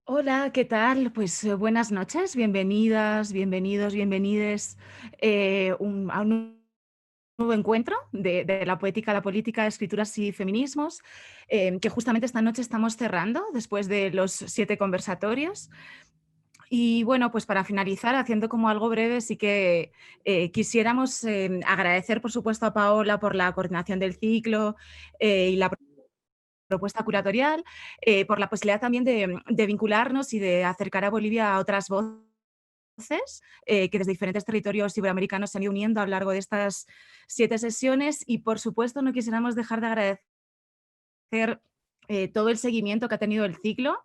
Hola, ¿qué tal? Pues buenas noches, bienvenidas, bienvenidos, bienvenides a un nuevo encuentro de la poética, la política, escrituras y feminismos, que justamente esta noche estamos cerrando después de los 7 conversatorios. Y bueno, pues para finalizar, haciendo como algo breve, sí que quisiéramos agradecer, por supuesto, a Paola por la coordinación del ciclo y la propuesta curatorial, por la posibilidad también de vincularnos y de acercar a Bolivia a otras voces que desde diferentes territorios iberoamericanos se han ido uniendo a lo largo de estas 7 sesiones y, por supuesto, no quisiéramos dejar de agradecer todo el seguimiento que ha tenido el ciclo,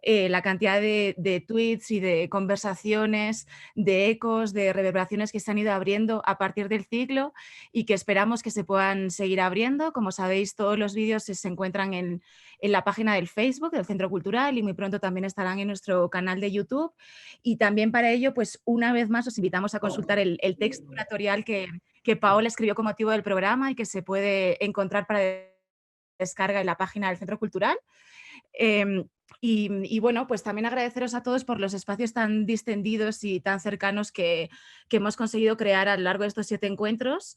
la cantidad de tweets y de conversaciones, de ecos, de reverberaciones que se han ido abriendo a partir del ciclo y que esperamos que se puedan seguir abriendo. Como sabéis, todos los vídeos se encuentran en la página del Facebook del Centro Cultural y muy pronto también estarán en nuestro canal de YouTube. Y también para ello, pues una vez más os invitamos a consultar el texto curatorial que Paola escribió con motivo del programa y que se puede encontrar para descarga en la página del Centro Cultural. Eh, y bueno, pues también agradeceros a todos por los espacios tan distendidos y tan cercanos que hemos conseguido crear a lo largo de estos 7 encuentros,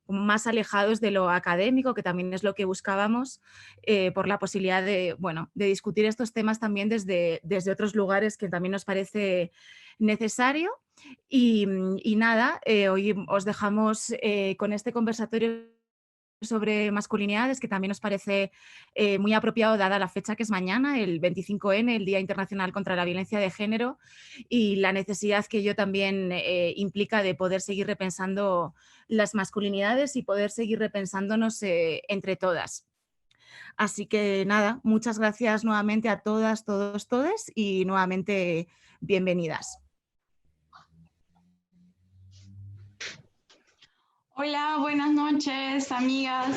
más alejados de lo académico, que también es lo que buscábamos, por la posibilidad de, bueno, de discutir estos temas también desde otros lugares que también nos parece necesario. Y nada, hoy os dejamos con este conversatorio sobre masculinidades, que también nos parece muy apropiado dada la fecha que es mañana, el 25N, el Día Internacional contra la Violencia de Género, y la necesidad que ello también implica de poder seguir repensando las masculinidades y poder seguir repensándonos entre todas. Así que nada, muchas gracias nuevamente a todas, todos, todes y nuevamente bienvenidas. Hola, buenas noches, amigas.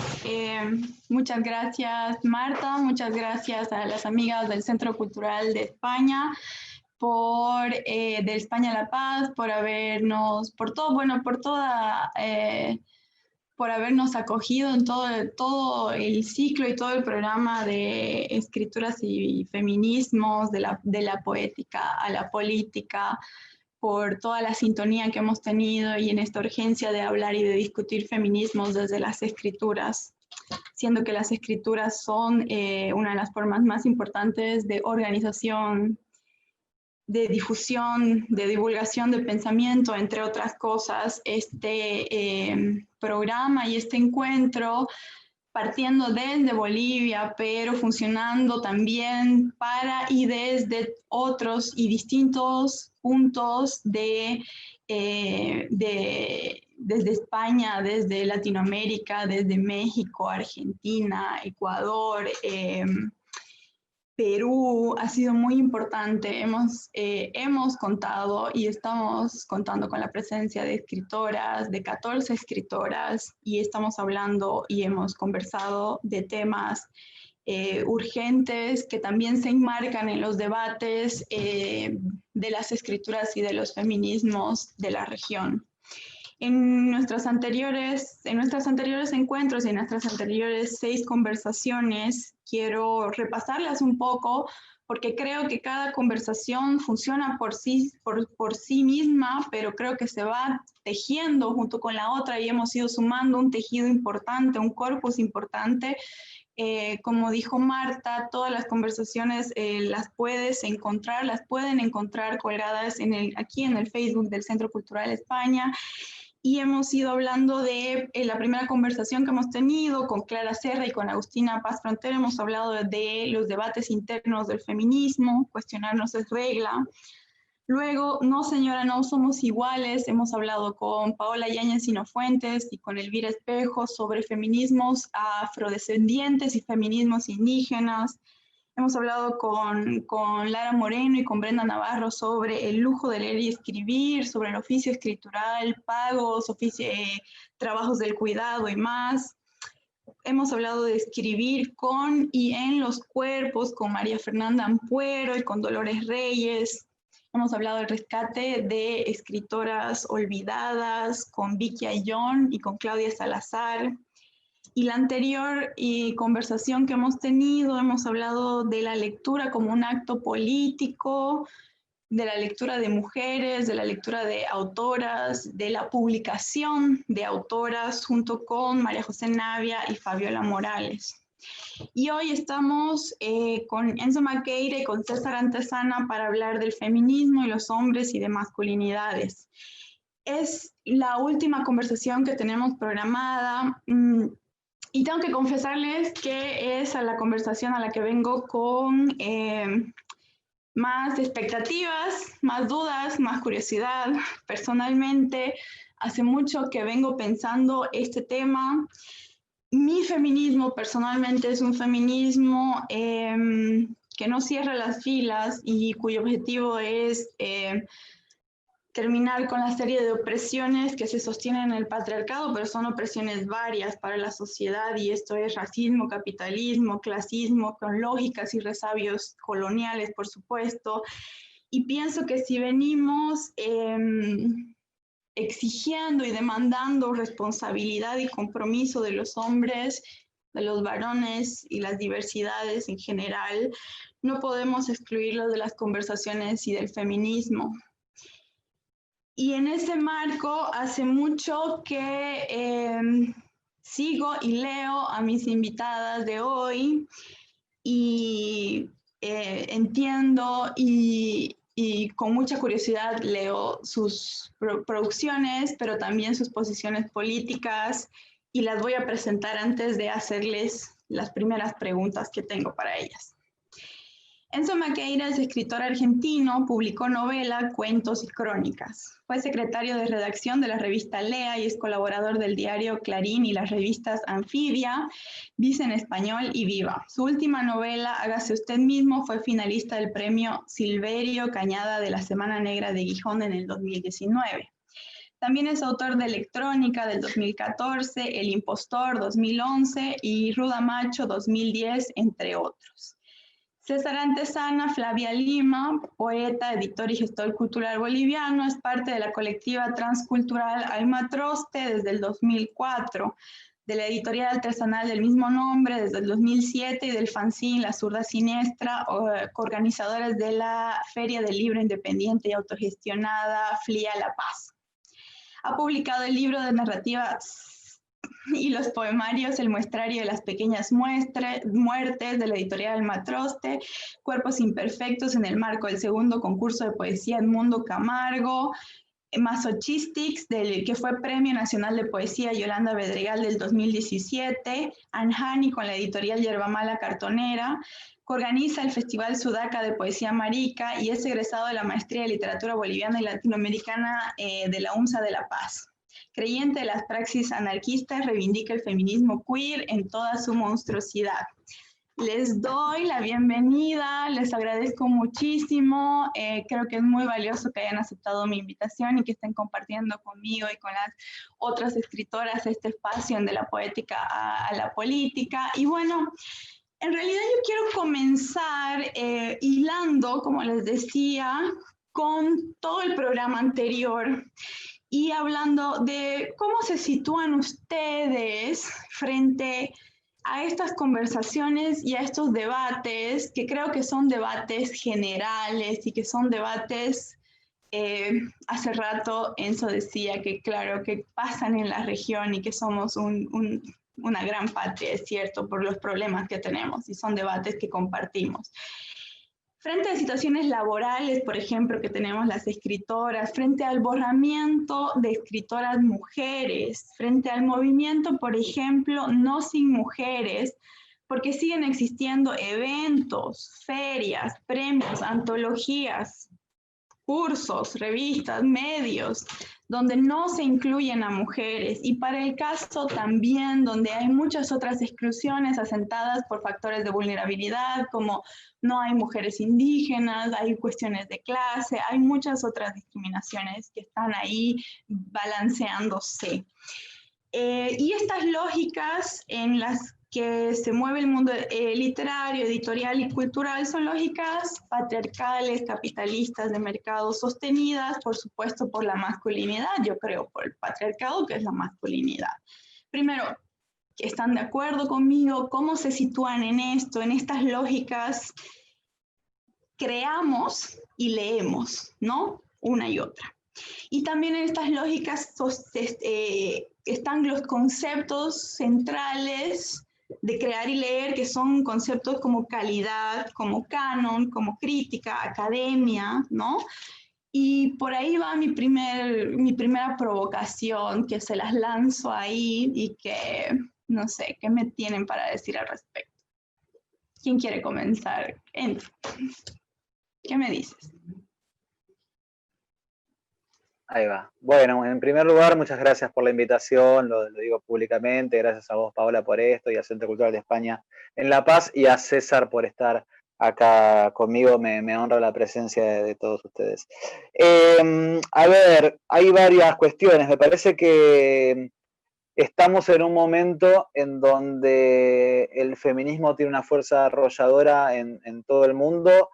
Muchas gracias, Marta. Muchas gracias a las amigas del Centro Cultural de España de España La Paz, por habernos, por todo, bueno, por toda, por habernos acogido en todo el ciclo y todo el programa de escrituras y feminismos, de la poética a la política, por toda la sintonía que hemos tenido y en esta urgencia de hablar y de discutir feminismos desde las escrituras, siendo que las escrituras son una de las formas más importantes de organización, de difusión, de divulgación de pensamiento, entre otras cosas. Programa y este encuentro partiendo desde Bolivia, pero funcionando también para y desde otros y distintos puntos desde España, desde Latinoamérica, desde México, Argentina, Ecuador, Perú. Ha sido muy importante. Hemos contado y estamos contando con la presencia de escritoras, de 14 escritoras, y estamos hablando y hemos conversado de temas urgentes que también se enmarcan en los debates de las escrituras y de los feminismos de la región. En nuestros anteriores encuentros y en nuestras anteriores 6 conversaciones, quiero repasarlas un poco porque creo que cada conversación funciona por sí misma, pero creo que se va tejiendo junto con la otra y hemos ido sumando un tejido importante, un corpus importante. Como dijo Marta, todas las conversaciones las pueden encontrar colgadas aquí en el Facebook del Centro Cultural España. Y hemos ido hablando de la primera conversación que hemos tenido con Clara Serra y con Agustina Paz Frontera. Hemos hablado de los debates internos del feminismo, cuestionarnos es regla. Luego, no señora, no somos iguales. Hemos hablado con Paola Yáñez Sinofuentes y con Elvira Espejo sobre feminismos afrodescendientes y feminismos indígenas. Hemos hablado con Lara Moreno y con Brenda Navarro sobre el lujo de leer y escribir, sobre el oficio escritural, pagos, trabajos del cuidado y más. Hemos hablado de escribir con y en los cuerpos con María Fernanda Ampuero y con Dolores Reyes. Hemos hablado del rescate de escritoras olvidadas con Vicky Ayllón y con Claudia Salazar. y la anterior conversación que hemos tenido, hemos hablado de la lectura como un acto político, de la lectura de mujeres, de la lectura de autoras, de la publicación de autoras junto con María José Navia y Fabiola Morales. Y hoy estamos con Enzo Maqueira y con César Antezana para hablar del feminismo y los hombres y de masculinidades. Es la última conversación que tenemos programada y tengo que confesarles que es a la conversación a la que vengo con más expectativas, más dudas, más curiosidad. Personalmente, hace mucho que vengo pensando este tema. Mi feminismo personalmente es un feminismo que no cierra las filas y cuyo objetivo es terminar con la serie de opresiones que se sostienen en el patriarcado, pero son opresiones varias para la sociedad, y esto es racismo, capitalismo, clasismo, con lógicas y resabios coloniales, por supuesto. Y pienso que si venimos exigiendo y demandando responsabilidad y compromiso de los hombres, de los varones y las diversidades en general, no podemos excluirlos de las conversaciones y del feminismo. Y en ese marco, hace mucho que sigo y leo a mis invitadas de hoy y entiendo y con mucha curiosidad leo sus producciones, pero también sus posiciones políticas, y las voy a presentar antes de hacerles las primeras preguntas que tengo para ellas. Enzo Maqueira es escritor argentino, publicó novela, cuentos y crónicas. Fue secretario de redacción de la revista Lea y es colaborador del diario Clarín y las revistas Anfibia, Vice en Español y Viva. Su última novela, Hágase usted mismo, fue finalista del premio Silverio Cañada de la Semana Negra de Gijón en el 2019. También es autor de Electrónica del 2014, El Impostor 2011 y Ruda Macho 2010, entre otros. César Antezana, Flavia Lima, poeta, editor y gestor cultural boliviano, es parte de la colectiva transcultural Almatroste desde el 2004, de la editorial artesanal del mismo nombre desde el 2007 y del fanzine La Zurda Siniestra, organizadores de la Feria del Libro Independiente y Autogestionada FLIA La Paz. Ha publicado el libro de narrativa y los poemarios El muestrario de las pequeñas muertes de la editorial Almatroste, Cuerpos imperfectos en el marco del segundo concurso de poesía Edmundo Camargo, Masochistics, que fue Premio Nacional de Poesía Yolanda Bedregal del 2017, Anjani con la editorial Yerbamala Cartonera, organiza el Festival Sudaca de Poesía Marica y es egresado de la Maestría de Literatura Boliviana y Latinoamericana de la UMSA de La Paz. Creyente de las praxis anarquistas, reivindica el feminismo queer en toda su monstruosidad. Les doy la bienvenida, les agradezco muchísimo, creo que es muy valioso que hayan aceptado mi invitación y que estén compartiendo conmigo y con las otras escritoras este espacio de la poética a la política. Y bueno, en realidad yo quiero comenzar hilando, como les decía, con todo el programa anterior y hablando de cómo se sitúan ustedes frente a estas conversaciones y a estos debates, que creo que son debates generales y que son debates, hace rato Enzo decía que claro, que pasan en la región y que somos una gran patria, es cierto, por los problemas que tenemos, y son debates que compartimos. Frente a situaciones laborales, por ejemplo, que tenemos las escritoras, frente al borramiento de escritoras mujeres, frente al movimiento, por ejemplo, No Sin Mujeres, porque siguen existiendo eventos, ferias, premios, antologías, cursos, revistas, medios, donde no se incluyen a mujeres, y para el caso también donde hay muchas otras exclusiones asentadas por factores de vulnerabilidad, como no hay mujeres indígenas, hay cuestiones de clase, hay muchas otras discriminaciones que están ahí balanceándose. Y estas lógicas en las que se mueve el mundo literario, editorial y cultural son lógicas patriarcales, capitalistas, de mercado, sostenidas, por supuesto, por la masculinidad, yo creo, por el patriarcado, que es la masculinidad. Primero, ¿Están de acuerdo conmigo? ¿Cómo se sitúan en esto, en estas lógicas? Creamos y leemos, ¿no? Una y otra. Y también en estas lógicas están los conceptos centrales de crear y leer, que son conceptos como calidad, como canon, como crítica, academia, ¿no? Y por ahí va mi primera provocación, que se las lanzo ahí y que no sé, ¿qué me tienen para decir al respecto? ¿Quién quiere comenzar? Entra. ¿Qué me dices? Ahí va. Bueno, en primer lugar, muchas gracias por la invitación, lo digo públicamente, gracias a vos, Paola, por esto, y al Centro Cultural de España en La Paz, y a César por estar acá conmigo, me honra la presencia de todos ustedes. A ver, hay varias cuestiones, me parece que estamos en un momento en donde el feminismo tiene una fuerza arrolladora en todo el mundo,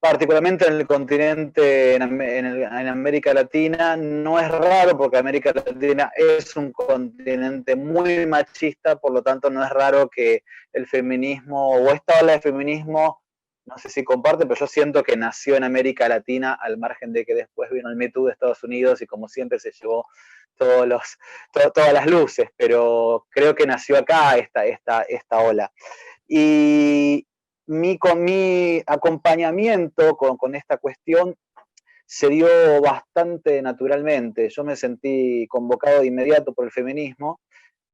particularmente en el continente, en América Latina. No es raro porque América Latina es un continente muy machista, por lo tanto no es raro que el feminismo, o esta ola de feminismo, no sé si comparte, pero yo siento que nació en América Latina, al margen de que después vino el Me Too de Estados Unidos y como siempre se llevó todas las luces, pero creo que nació acá esta ola. Y con mi acompañamiento con esta cuestión se dio bastante naturalmente. Yo me sentí convocado de inmediato por el feminismo.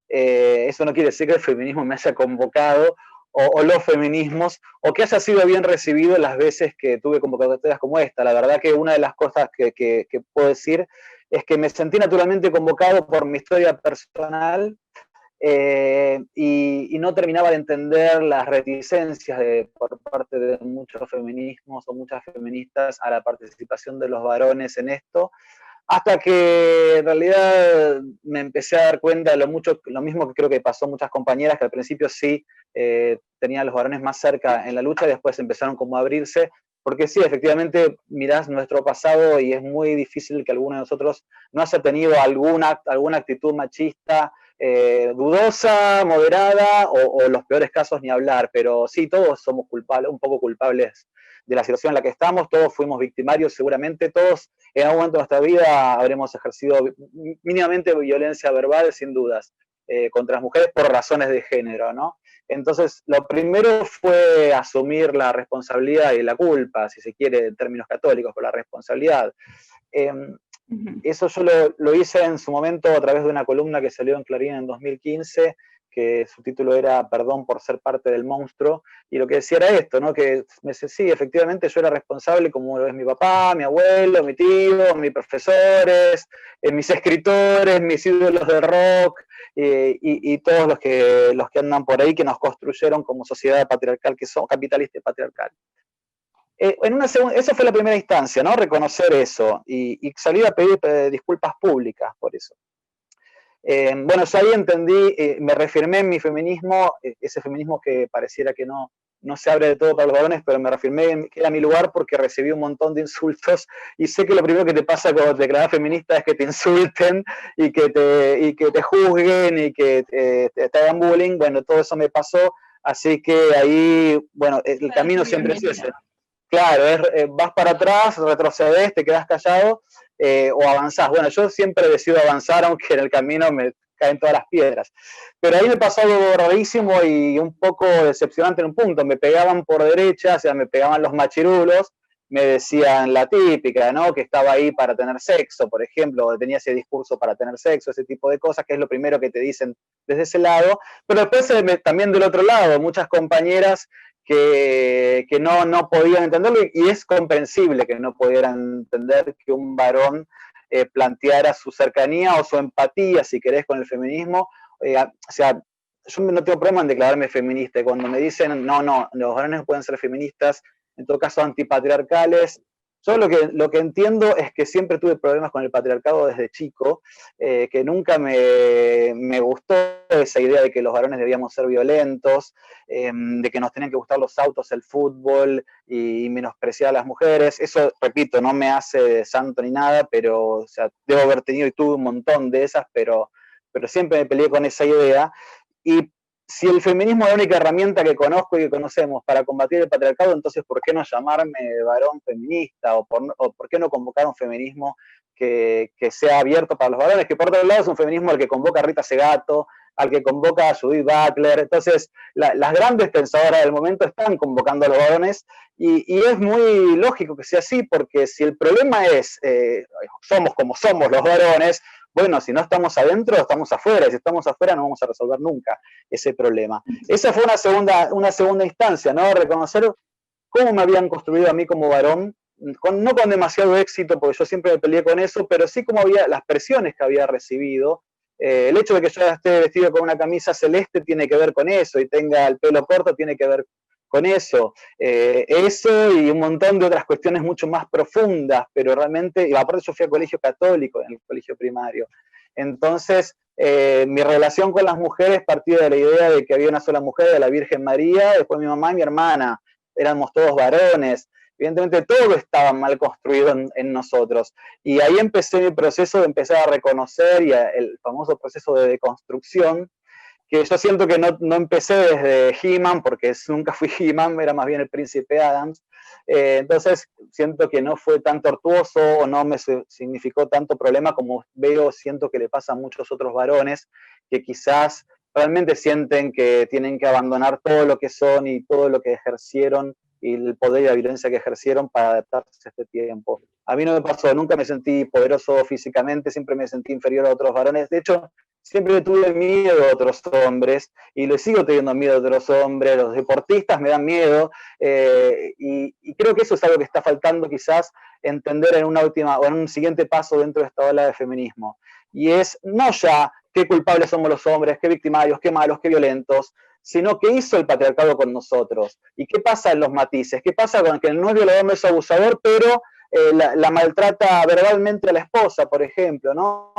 Eso no quiere decir que el feminismo me haya convocado, o los feminismos, o que haya sido bien recibido las veces que tuve convocatorias como esta. La verdad que una de las cosas que puedo decir es que me sentí naturalmente convocado por mi historia personal, y no terminaba de entender las reticencias por parte de muchos feminismos o muchas feministas a la participación de los varones en esto, hasta que en realidad me empecé a dar cuenta de lo mismo que creo que pasó a muchas compañeras, que al principio sí tenían a los varones más cerca en la lucha y después empezaron como a abrirse, porque sí, efectivamente mirás nuestro pasado y es muy difícil que alguno de nosotros no haya tenido alguna actitud machista, dudosa, moderada, o los peores casos ni hablar, pero sí, todos somos culpables, un poco culpables de la situación en la que estamos, todos fuimos victimarios, seguramente todos en algún momento de nuestra vida habremos ejercido mínimamente violencia verbal, sin dudas, contra las mujeres por razones de género, ¿no? Entonces, lo primero fue asumir la responsabilidad y la culpa, si se quiere, en términos católicos, por la responsabilidad. Eso yo lo hice en su momento a través de una columna que salió en Clarín en 2015, que su título era Perdón por ser parte del monstruo, y lo que decía era esto, ¿no? Que me decía, sí, efectivamente yo era responsable, como lo es mi papá, mi abuelo, mi tío, mis profesores, mis escritores, mis ídolos de rock, y todos los que andan por ahí, que nos construyeron como sociedad patriarcal, que somos capitalista y patriarcal. Esa fue la primera instancia, ¿no? Reconocer eso y salir a pedir disculpas públicas por eso. Bueno, yo ahí entendí, me reafirmé en mi feminismo, ese feminismo que pareciera que no se abre de todo para los varones, pero me reafirmé en que era mi lugar porque recibí un montón de insultos y sé que lo primero que te pasa cuando te declaras feminista es que te insulten y que te juzguen y que te hagan bullying. Bueno, todo eso me pasó, así que ahí, bueno, el camino siempre es ese. Claro, vas para atrás, retrocedes, te quedas callado, o avanzás. Bueno, yo siempre decido avanzar, aunque en el camino me caen todas las piedras. Pero ahí me pasó algo rarísimo y un poco decepcionante en un punto. Me pegaban por derecha, o sea, me pegaban los machirulos, me decían la típica, ¿no? Que estaba ahí para tener sexo, por ejemplo, tenía ese discurso para tener sexo, ese tipo de cosas, que es lo primero que te dicen desde ese lado. Pero después también del otro lado, muchas compañeras que no podían entenderlo, y es comprensible que no pudieran entender que un varón planteara su cercanía o su empatía, si querés, con el feminismo. O sea, yo no tengo problema en declararme feminista, y cuando me dicen, no, los varones no pueden ser feministas, en todo caso antipatriarcales, yo lo que entiendo es que siempre tuve problemas con el patriarcado desde chico, que nunca me gustó esa idea de que los varones debíamos ser violentos, de que nos tenían que gustar los autos, el fútbol y menospreciar a las mujeres. Eso, repito, no me hace santo ni nada, pero o sea, debo haber tenido y tuve un montón de esas, pero siempre me peleé con esa idea. y si el feminismo es la única herramienta que conozco y que conocemos para combatir el patriarcado, entonces ¿por qué no llamarme varón feminista? ¿O por qué no convocar un feminismo que sea abierto para los varones? Que por otro lado es un feminismo al que convoca a Rita Segato, al que convoca a Judith Butler. Entonces, las grandes pensadoras del momento están convocando a los varones y es muy lógico que sea así, porque si el problema es, somos como somos los varones, bueno, si no estamos adentro, estamos afuera, y si estamos afuera no vamos a resolver nunca ese problema. Esa fue una segunda instancia, ¿no? Reconocer cómo me habían construido a mí como varón, no con demasiado éxito, porque yo siempre me peleé con eso, pero sí como había las presiones que había recibido. El hecho de que yo esté vestido con una camisa celeste tiene que ver con eso, y tenga el pelo corto tiene que ver con eso. Eso y un montón de otras cuestiones mucho más profundas, pero realmente, y aparte yo fui a colegio católico, en el colegio primario. Entonces, mi relación con las mujeres partía de la idea de que había una sola mujer, de la Virgen María, después mi mamá y mi hermana, éramos todos varones. Evidentemente todo estaba mal construido en nosotros. Y ahí empecé mi proceso de empezar a reconocer y el famoso proceso de deconstrucción, que yo siento que no empecé desde He-Man, porque nunca fui He-Man, era más bien el príncipe Adams. Entonces siento que no fue tan tortuoso o no me significó tanto problema como siento que le pasa a muchos otros varones que quizás realmente sienten que tienen que abandonar todo lo que son y todo lo que ejercieron y el poder y la violencia que ejercieron para adaptarse a este tiempo. A mí no me pasó, nunca me sentí poderoso físicamente, siempre me sentí inferior a otros varones. De hecho, siempre tuve miedo a otros hombres y le sigo teniendo miedo a otros hombres. Los deportistas me dan miedo y creo que eso es algo que está faltando quizás entender en una última o en un siguiente paso dentro de esta ola de feminismo. Y es no ya qué culpables somos los hombres, qué victimarios, qué malos, qué violentos, sino qué hizo el patriarcado con nosotros y qué pasa en los matices, qué pasa con que no es violador, no es abusador, pero la maltrata verbalmente a la esposa, por ejemplo, ¿no?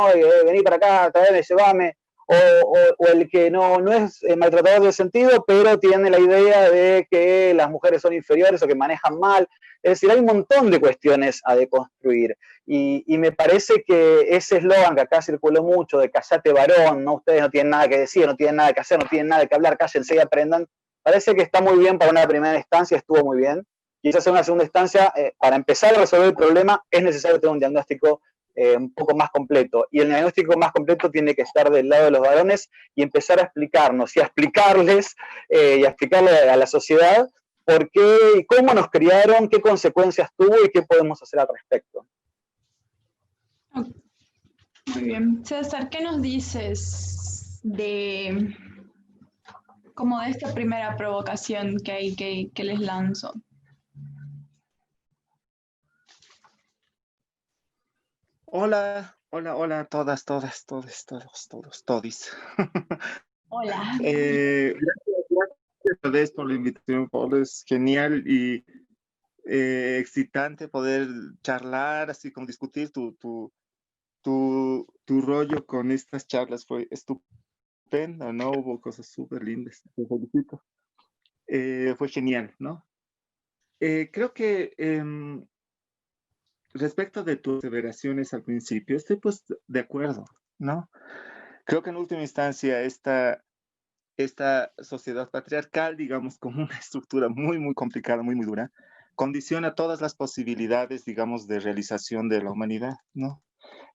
Vení para acá, traeme, llevame, o el que no es maltratador de sentido, pero tiene la idea de que las mujeres son inferiores o que manejan mal. Es decir, hay un montón de cuestiones a deconstruir. Y me parece que ese eslogan que acá circuló mucho de callate varón, ¿no? Ustedes no tienen nada que decir, no tienen nada que hacer, no tienen nada que hablar, cállense y aprendan, parece que está muy bien para una primera instancia, estuvo muy bien. Quizás en una segunda instancia, para empezar a resolver el problema, es necesario tener un diagnóstico un poco más completo. Y el diagnóstico más completo tiene que estar del lado de los varones y empezar a explicarnos y a explicarles y a explicarle a la sociedad por qué y cómo nos criaron, qué consecuencias tuvo y qué podemos hacer al respecto. Muy bien. César, ¿qué nos dices de esta primera provocación que les lanzo? Hola, todas, todos. Hola. Gracias por la invitación, Paul. Es genial y excitante poder charlar, así como discutir tu rollo con estas charlas. Fue estupendo, ¿no? Hubo cosas súper lindas. Te felicito. Fue genial, ¿no? Creo que respecto de tus aseveraciones al principio, estoy pues de acuerdo, ¿no? Creo que en última instancia esta sociedad patriarcal, digamos, con una estructura muy, muy complicada, muy, muy dura, condiciona todas las posibilidades, digamos, de realización de la humanidad, ¿no?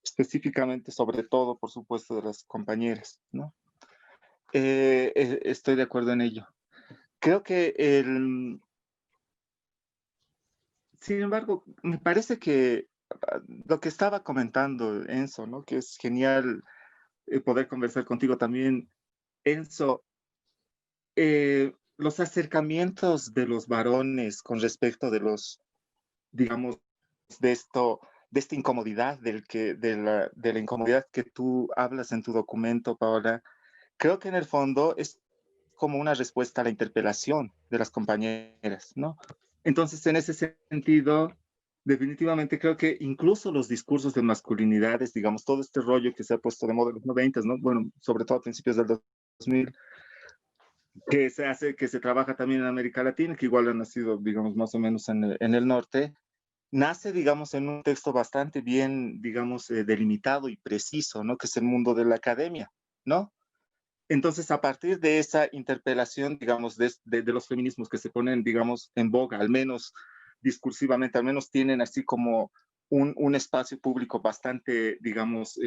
Específicamente, sobre todo, por supuesto, de las compañeras, ¿no? Estoy de acuerdo en ello. Creo que sin embargo, me parece que lo que estaba comentando Enzo, ¿no? Que es genial poder conversar contigo también, Enzo. Los acercamientos de los varones con respecto de los, digamos, de esta incomodidad, de la incomodidad que tú hablas en tu documento, Paola, creo que en el fondo es como una respuesta a la interpelación de las compañeras, ¿no? Entonces, en ese sentido, definitivamente creo que incluso los discursos de masculinidades, digamos, todo este rollo que se ha puesto de moda en los 90, ¿no? Bueno, sobre todo a principios del 2000, que se trabaja también en América Latina, que igual ha nacido, digamos, más o menos en el norte, nace, digamos, en un texto bastante bien, digamos, delimitado y preciso, ¿no? Que es el mundo de la academia, ¿no? Entonces, a partir de esa interpelación, digamos, de los feminismos que se ponen, digamos, en boga, al menos discursivamente, al menos tienen así como un espacio público bastante, digamos,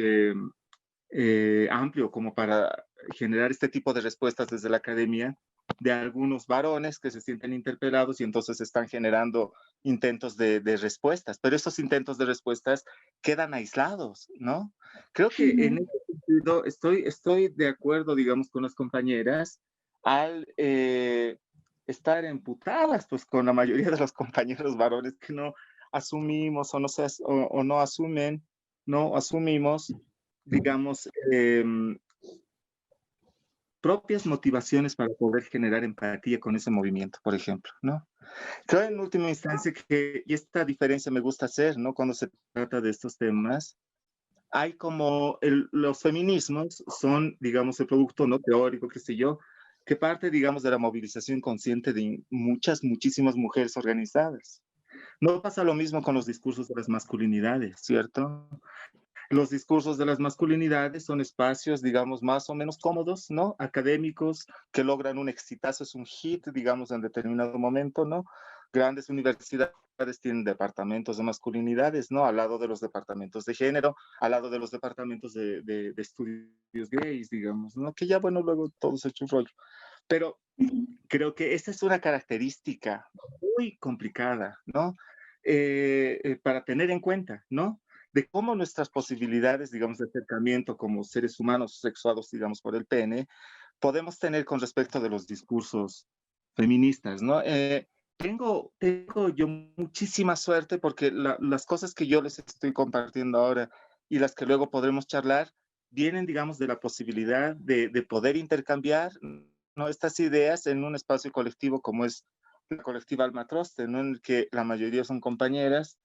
amplio como para generar este tipo de respuestas desde la academia, de algunos varones que se sienten interpelados y entonces están generando intentos de respuestas, pero esos intentos de respuestas quedan aislados, ¿no? Creo que en ese sentido estoy de acuerdo, digamos, con las compañeras al estar emputadas pues con la mayoría de los compañeros varones que no asumimos o no asumen, no asumimos, digamos, propias motivaciones para poder generar empatía con ese movimiento, por ejemplo, ¿no? Creo en última instancia que, y esta diferencia me gusta hacer, ¿no? Cuando se trata de estos temas, hay como los feminismos son, digamos, el producto no teórico, qué sé yo, que parte, digamos, de la movilización consciente de muchísimas mujeres organizadas. No pasa lo mismo con los discursos de las masculinidades, ¿cierto? Los discursos de las masculinidades son espacios, digamos, más o menos cómodos, ¿no? Académicos, que logran un exitazo, es un hit, digamos, en determinado momento, ¿no? Grandes universidades tienen departamentos de masculinidades, ¿no? Al lado de los departamentos de género, al lado de los departamentos de estudios gays, digamos, ¿no? Que ya, bueno, luego todo se ha hecho un rollo. Pero creo que esa es una característica muy complicada, ¿no? Para tener en cuenta, ¿no? De cómo nuestras posibilidades, digamos, de acercamiento como seres humanos sexuados, digamos, por el pene, podemos tener con respecto de los discursos feministas, ¿no? Tengo yo muchísima suerte porque las cosas que yo les estoy compartiendo ahora y las que luego podremos charlar vienen, digamos, de la posibilidad de poder intercambiar, ¿no? Estas ideas en un espacio colectivo como es la colectiva Almatroste, ¿no? En el que la mayoría son compañeras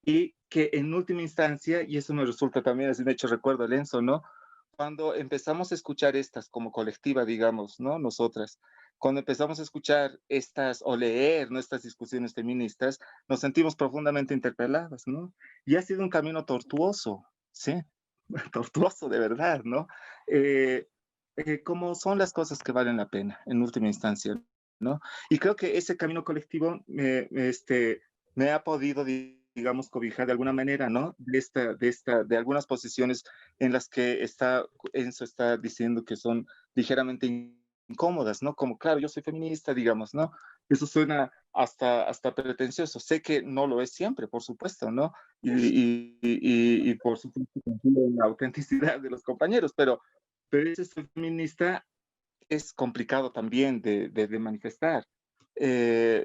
y que en última instancia, y eso me resulta también, así de hecho recuerdo el Enzo, ¿no? Cuando empezamos a escuchar estas como colectiva, digamos, ¿no? Nosotras, cuando empezamos a escuchar estas o leer nuestras discusiones feministas, nos sentimos profundamente interpeladas, ¿no? Y ha sido un camino tortuoso, ¿sí? Tortuoso de verdad, ¿no? Como son las cosas que valen la pena en última instancia, ¿no? Y creo que ese camino colectivo me ha podido, digamos, cobijar de alguna manera, ¿no? De algunas posiciones en las que Enzo está diciendo que son ligeramente incómodas, ¿no? Como, claro, yo soy feminista, digamos, ¿no? Eso suena hasta pretencioso. Sé que no lo es siempre, por supuesto, ¿no? Y por supuesto confío en la autenticidad de los compañeros, pero ese soy feminista es complicado también de manifestar.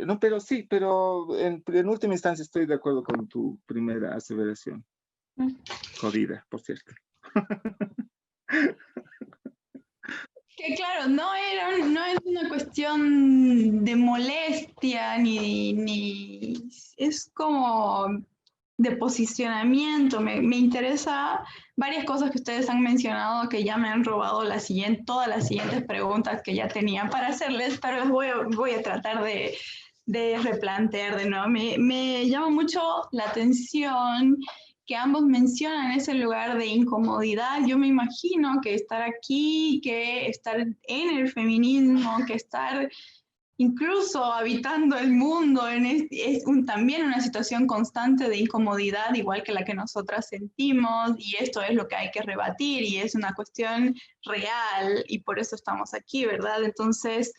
No, pero sí, pero en última instancia estoy de acuerdo con tu primera aseveración. Jodida, por cierto. Que claro, no es una cuestión de molestia ni es como de posicionamiento. Me interesa varias cosas que ustedes han mencionado que ya me han robado todas las siguientes preguntas que ya tenía para hacerles, pero las voy a tratar de replantear de nuevo. Me llama mucho la atención que ambos mencionan ese lugar de incomodidad. Yo me imagino que estar aquí, que estar en el feminismo, que estar incluso habitando el mundo también una situación constante de incomodidad, igual que la que nosotras sentimos, y esto es lo que hay que rebatir, y es una cuestión real, y por eso estamos aquí, ¿verdad? Entonces,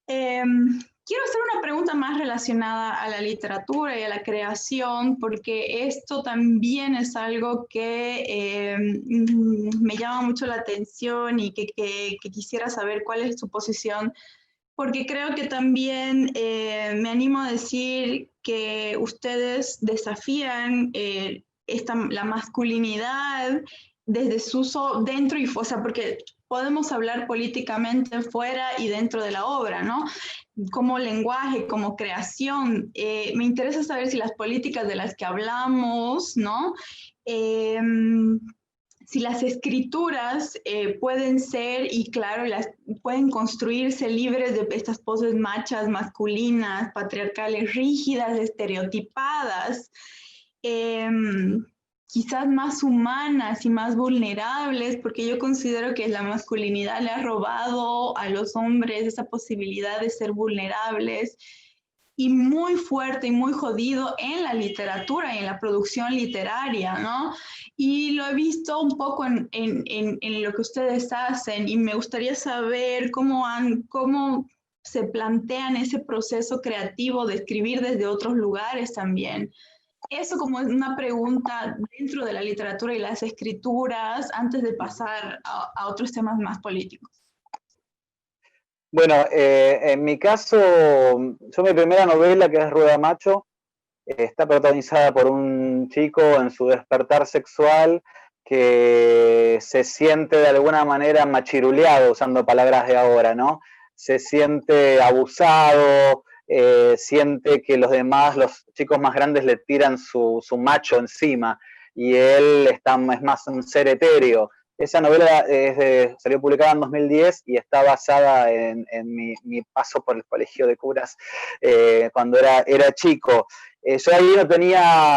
quiero hacer una pregunta más relacionada a la literatura y a la creación, porque esto también es algo que me llama mucho la atención y que quisiera saber cuál es su posición, porque creo que también me animo a decir que ustedes desafían la masculinidad desde dentro y fuera, porque podemos hablar políticamente fuera y dentro de la obra, ¿no? Como lenguaje, como creación. Me interesa saber si las políticas de las que hablamos, ¿no? Si las escrituras pueden ser, y claro, pueden construirse libres de estas poses machas, masculinas, patriarcales, rígidas, estereotipadas, quizás más humanas y más vulnerables, porque yo considero que la masculinidad le ha robado a los hombres esa posibilidad de ser vulnerables, y muy fuerte y muy jodido en la literatura y en la producción literaria, ¿no? Y lo he visto un poco en lo que ustedes hacen, y me gustaría saber cómo se plantean ese proceso creativo de escribir desde otros lugares también. Eso como es una pregunta dentro de la literatura y las escrituras antes de pasar a otros temas más políticos. Bueno, en mi caso, yo mi primera novela, que es Rueda Macho, está protagonizada por un chico en su despertar sexual que se siente de alguna manera machiruleado, usando palabras de ahora, ¿no? Se siente abusado, siente que los demás, los chicos más grandes, le tiran su macho encima, y él es más un ser etéreo. Esa novela salió publicada en 2010 y está basada en mi paso por el colegio de curas cuando era chico. Yo ahí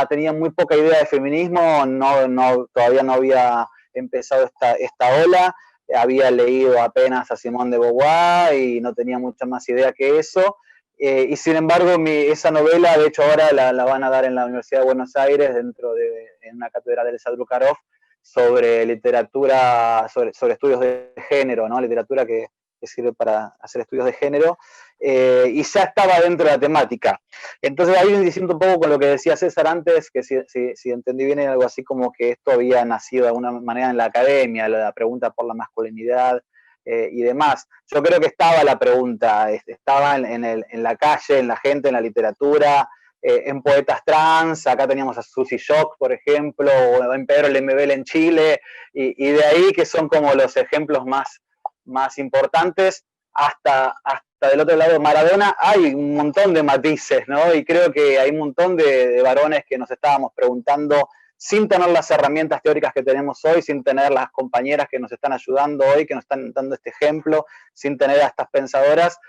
tenía muy poca idea de feminismo, todavía no había empezado esta ola, había leído apenas a Simone de Beauvoir y no tenía mucha más idea que eso. Y sin embargo, esa novela, de hecho ahora la van a dar en la Universidad de Buenos Aires, en una cátedra de Elsa Drukarov, sobre literatura, sobre estudios de género, ¿no? Literatura que sirve para hacer estudios de género, y ya estaba dentro de la temática. Entonces ahí diciendo un poco con lo que decía César antes, que si entendí bien, era algo así como que esto había nacido de alguna manera en la academia, la pregunta por la masculinidad y demás. Yo creo que estaba la pregunta, estaba en la calle, en la gente, en la literatura, en poetas trans. Acá teníamos a Susy Shock, por ejemplo, o en Pedro Lemebel en Chile, y de ahí que son como los ejemplos más importantes, hasta del otro lado Maradona. Hay un montón de matices, ¿no? Y creo que hay un montón de varones que nos estábamos preguntando, sin tener las herramientas teóricas que tenemos hoy, sin tener las compañeras que nos están ayudando hoy, que nos están dando este ejemplo, sin tener a estas pensadoras,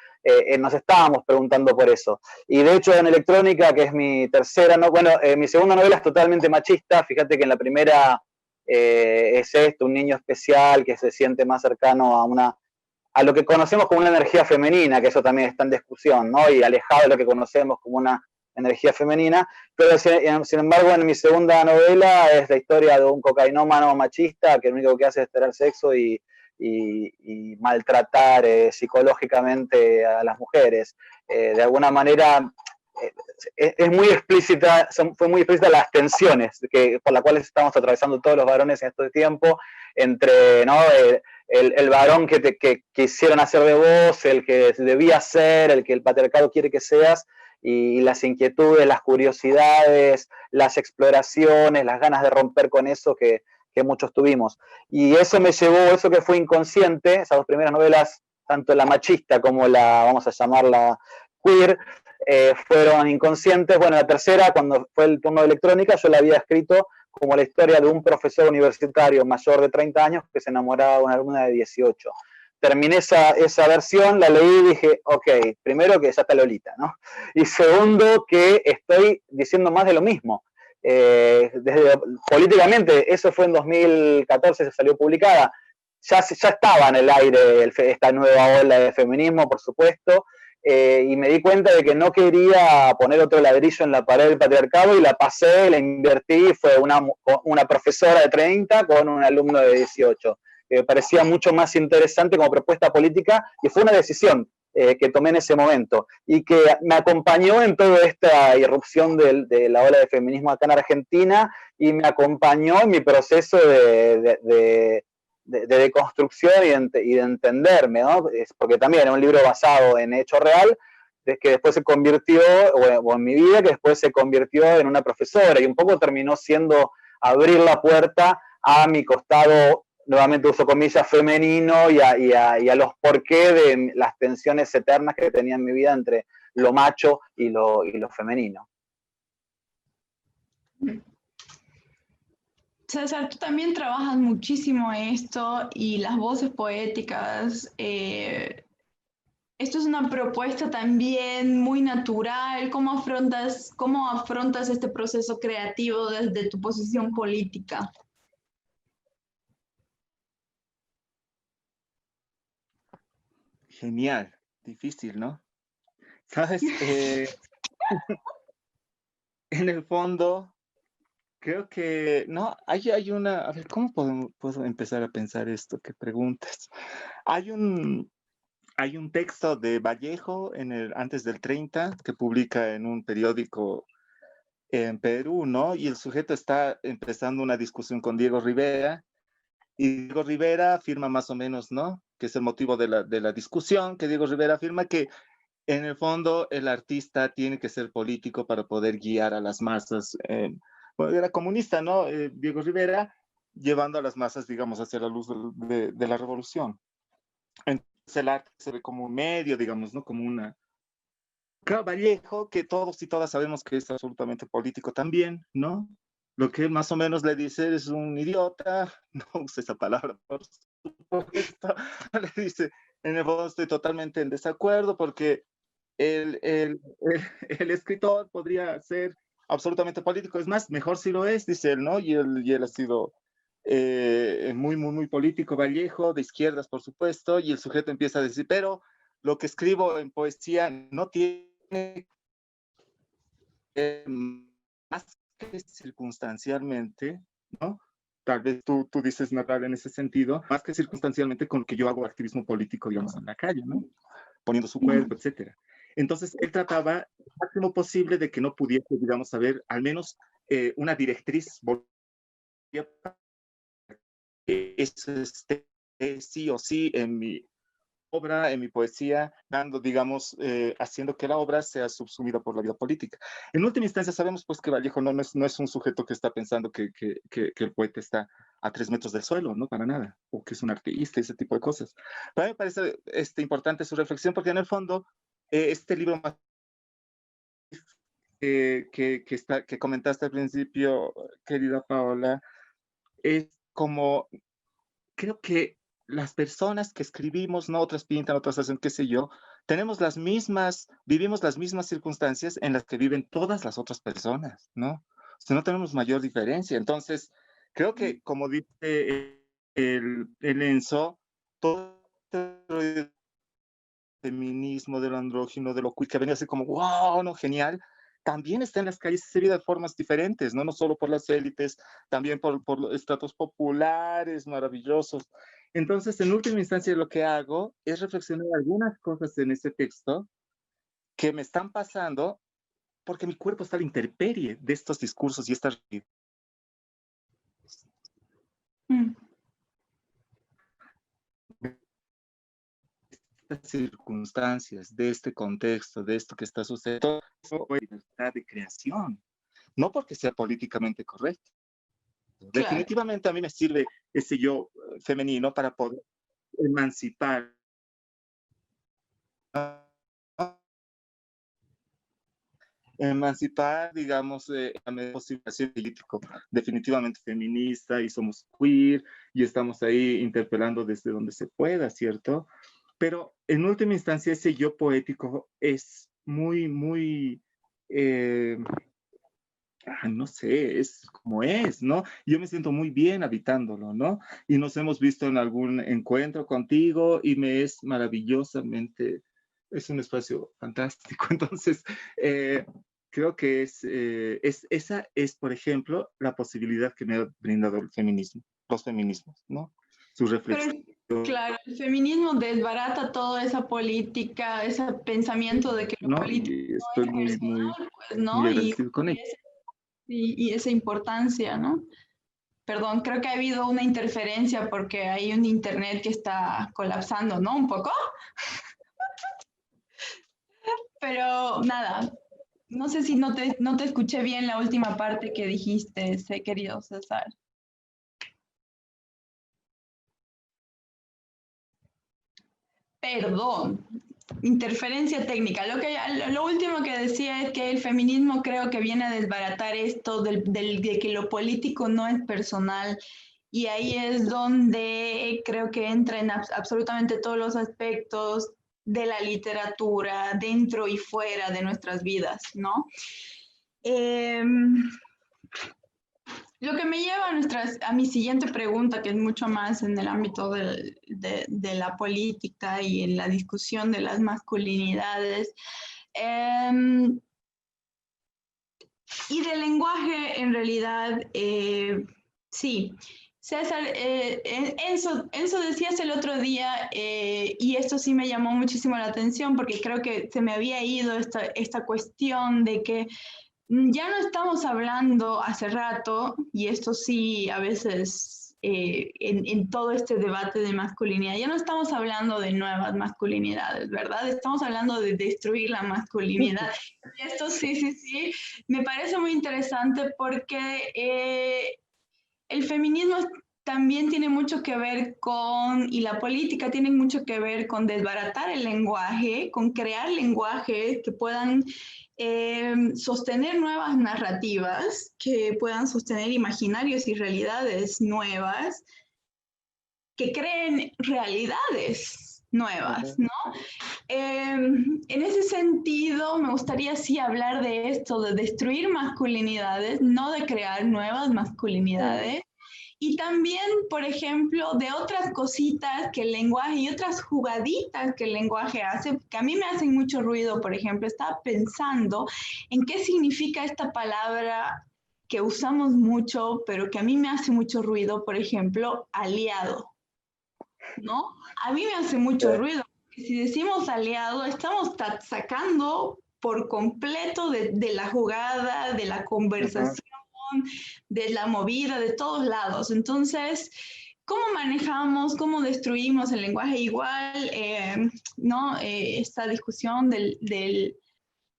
nos estábamos preguntando por eso. Y de hecho en Electrónica, que es mi tercera, mi segunda novela es totalmente machista. Fíjate que en la primera es un niño especial que se siente más cercano a lo que conocemos como una energía femenina, que eso también está en discusión, ¿no? Y alejado de lo que conocemos como una energía femenina. Pero sin embargo, en mi segunda novela es la historia de un cocainómano machista que lo único que hace es tener sexo y maltratar psicológicamente a las mujeres. De alguna manera es muy explícita, fue muy explícita las tensiones por las cuales estamos atravesando todos los varones en este tiempo, entre, ¿no? El varón que quisieron hacer de vos, el que debía ser, el que el patriarcado quiere que seas, y las inquietudes, las curiosidades, las exploraciones, las ganas de romper con eso que muchos tuvimos. Y eso me llevó, eso que fue inconsciente, esas dos primeras novelas, tanto la machista como vamos a llamarla queer, fueron inconscientes. Bueno, la tercera, cuando fue el turno de Electrónica, yo la había escrito como la historia de un profesor universitario mayor de 30 años que se enamoraba de una alumna de 18. Terminé esa versión, la leí y dije, ok, primero que ya está Lolita, ¿no? Y segundo, que estoy diciendo más de lo mismo. Políticamente, eso fue en 2014, se salió publicada. Ya estaba en el aire esta nueva ola de feminismo, por supuesto, y me di cuenta de que no quería poner otro ladrillo en la pared del patriarcado, y la pasé, la invertí. Fue una profesora de 30 con un alumno de 18, que me parecía mucho más interesante como propuesta política, y fue una decisión que tomé en ese momento, y que me acompañó en toda esta irrupción de la ola de feminismo acá en Argentina, y me acompañó en mi proceso de deconstrucción y de entenderme, ¿no? Porque también era un libro basado en hecho real, que después se convirtió, o en mi vida, que después se convirtió en una profesora, y un poco terminó siendo abrir la puerta a mi costado, nuevamente uso comillas, femenino, y a los porqué de las tensiones eternas que tenía en mi vida entre lo macho y lo femenino. César, tú también trabajas muchísimo esto, y las voces poéticas esto es una propuesta también muy natural. Cómo afrontas este proceso creativo desde tu posición política? Genial, difícil, ¿no? Sabes, en el fondo, creo que, no, hay una, a ver, ¿cómo puedo empezar a pensar esto que preguntas? Hay un, hay un texto de Vallejo antes del 30 que publica en un periódico en Perú, ¿no? Y el sujeto está empezando una discusión con Diego Rivera, y Diego Rivera afirma más o menos, ¿no? Que es el motivo de la discusión, que Diego Rivera afirma que en el fondo el artista tiene que ser político para poder guiar a las masas. Bueno, era comunista, ¿no? Diego Rivera, llevando a las masas, digamos, hacia la luz de la revolución. Entonces el arte se ve como un medio, digamos, ¿no? Como una... Claro, Vallejo, que todos y todas sabemos que es absolutamente político también, ¿no? Lo que más o menos le dice es un idiota, no usa esa palabra, por supuesto, le dice, en el fondo estoy totalmente en desacuerdo porque el escritor podría ser absolutamente político, es más, mejor si lo es, dice él, ¿no? Y él ha sido muy político, Vallejo, de izquierdas, por supuesto, y el sujeto empieza a decir, pero lo que escribo en poesía no tiene más que circunstancialmente, ¿no? Tal vez tú dices narrar en ese sentido, más que circunstancialmente con lo que yo hago activismo político, digamos, en la calle, ¿no? Poniendo su cuerpo, etcétera. Entonces, él trataba lo máximo posible de que no pudiese, digamos, haber al menos una directriz eso esté sí o sí en mi obra, en mi poesía, dando, digamos, haciendo que la obra sea subsumida por la vida política. En última instancia, sabemos pues que Vallejo no es un sujeto que está pensando que el poeta está a 3 metros del suelo, no para nada, o que es un artista, ese tipo de cosas. Para mí me parece importante su reflexión, porque en el fondo, este libro más que comentaste al principio, querida Paola, es como, creo que las personas que escribimos, no otras pintan, otras hacen, qué sé yo, vivimos las mismas circunstancias en las que viven todas las otras personas, ¿no? O sea, no tenemos mayor diferencia. Entonces, creo que, como dice el Enzo, todo el feminismo, de lo andrógino, de lo queer, que venía así como, wow, no, genial, también está en las calles y se vive de formas diferentes, ¿no? No solo por las élites, también por los estratos populares maravillosos. Entonces, en última instancia, lo que hago es reflexionar algunas cosas en este texto que me están pasando porque mi cuerpo está a la intemperie de estos discursos y estas Mm. circunstancias, de este contexto, de esto que está sucediendo, libertad de creación, no porque sea políticamente correcto. Claro. Definitivamente a mí me sirve ese yo femenino para poder emancipar, digamos, a medio posible político, definitivamente feminista y somos queer y estamos ahí interpelando desde donde se pueda, ¿cierto? Pero en última instancia ese yo poético es muy, no sé, es como es, ¿no? Yo me siento muy bien habitándolo, ¿no? Y nos hemos visto en algún encuentro contigo y me es maravillosamente, es un espacio fantástico. Entonces, creo que esa es, por ejemplo, la posibilidad que me ha brindado el feminismo, los feminismos, ¿no? Su reflexión. Claro, el feminismo desbarata toda esa política, ese pensamiento de que lo ¿no? político Y estoy no es personal, pues, ¿no? muy agradecido con ella. Y esa importancia, ¿no? Perdón, creo que ha habido una interferencia porque hay un internet que está colapsando, ¿no? Un poco. Pero nada, no sé si no te escuché bien la última parte que dijiste, querido César. Perdón, interferencia técnica. Lo último que decía es que el feminismo creo que viene a desbaratar esto de que lo político no es personal. Y ahí es donde creo que entra en absolutamente todos los aspectos de la literatura dentro y fuera de nuestras vidas, ¿no? Lo que me lleva a mi siguiente pregunta, que es mucho más en el ámbito de la política y en la discusión de las masculinidades, y del lenguaje, en realidad, sí. César, Enzo decías el otro día, y esto sí me llamó muchísimo la atención, porque creo que se me había ido esta cuestión de que ya no estamos hablando hace rato, y esto sí a veces en todo este debate de masculinidad, ya no estamos hablando de nuevas masculinidades, ¿verdad? Estamos hablando de destruir la masculinidad. Y esto sí, me parece muy interesante porque el feminismo también tiene mucho que ver y la política tiene mucho que ver con desbaratar el lenguaje, con crear lenguajes que puedan sostener nuevas narrativas, que puedan sostener imaginarios y realidades nuevas, que creen realidades nuevas, ¿no? En ese sentido, me gustaría sí hablar de esto, de destruir masculinidades, no de crear nuevas masculinidades. Y también, por ejemplo, de otras cositas que el lenguaje y otras jugaditas que el lenguaje hace, que a mí me hacen mucho ruido. Por ejemplo, estaba pensando en qué significa esta palabra que usamos mucho, pero que a mí me hace mucho ruido, por ejemplo, aliado, ¿no? A mí me hace mucho ruido. Si decimos aliado, estamos sacando por completo de la jugada, de la conversación, de la movida, de todos lados. Entonces, ¿cómo manejamos, cómo destruimos el lenguaje? Igual, ¿no? Esta discusión del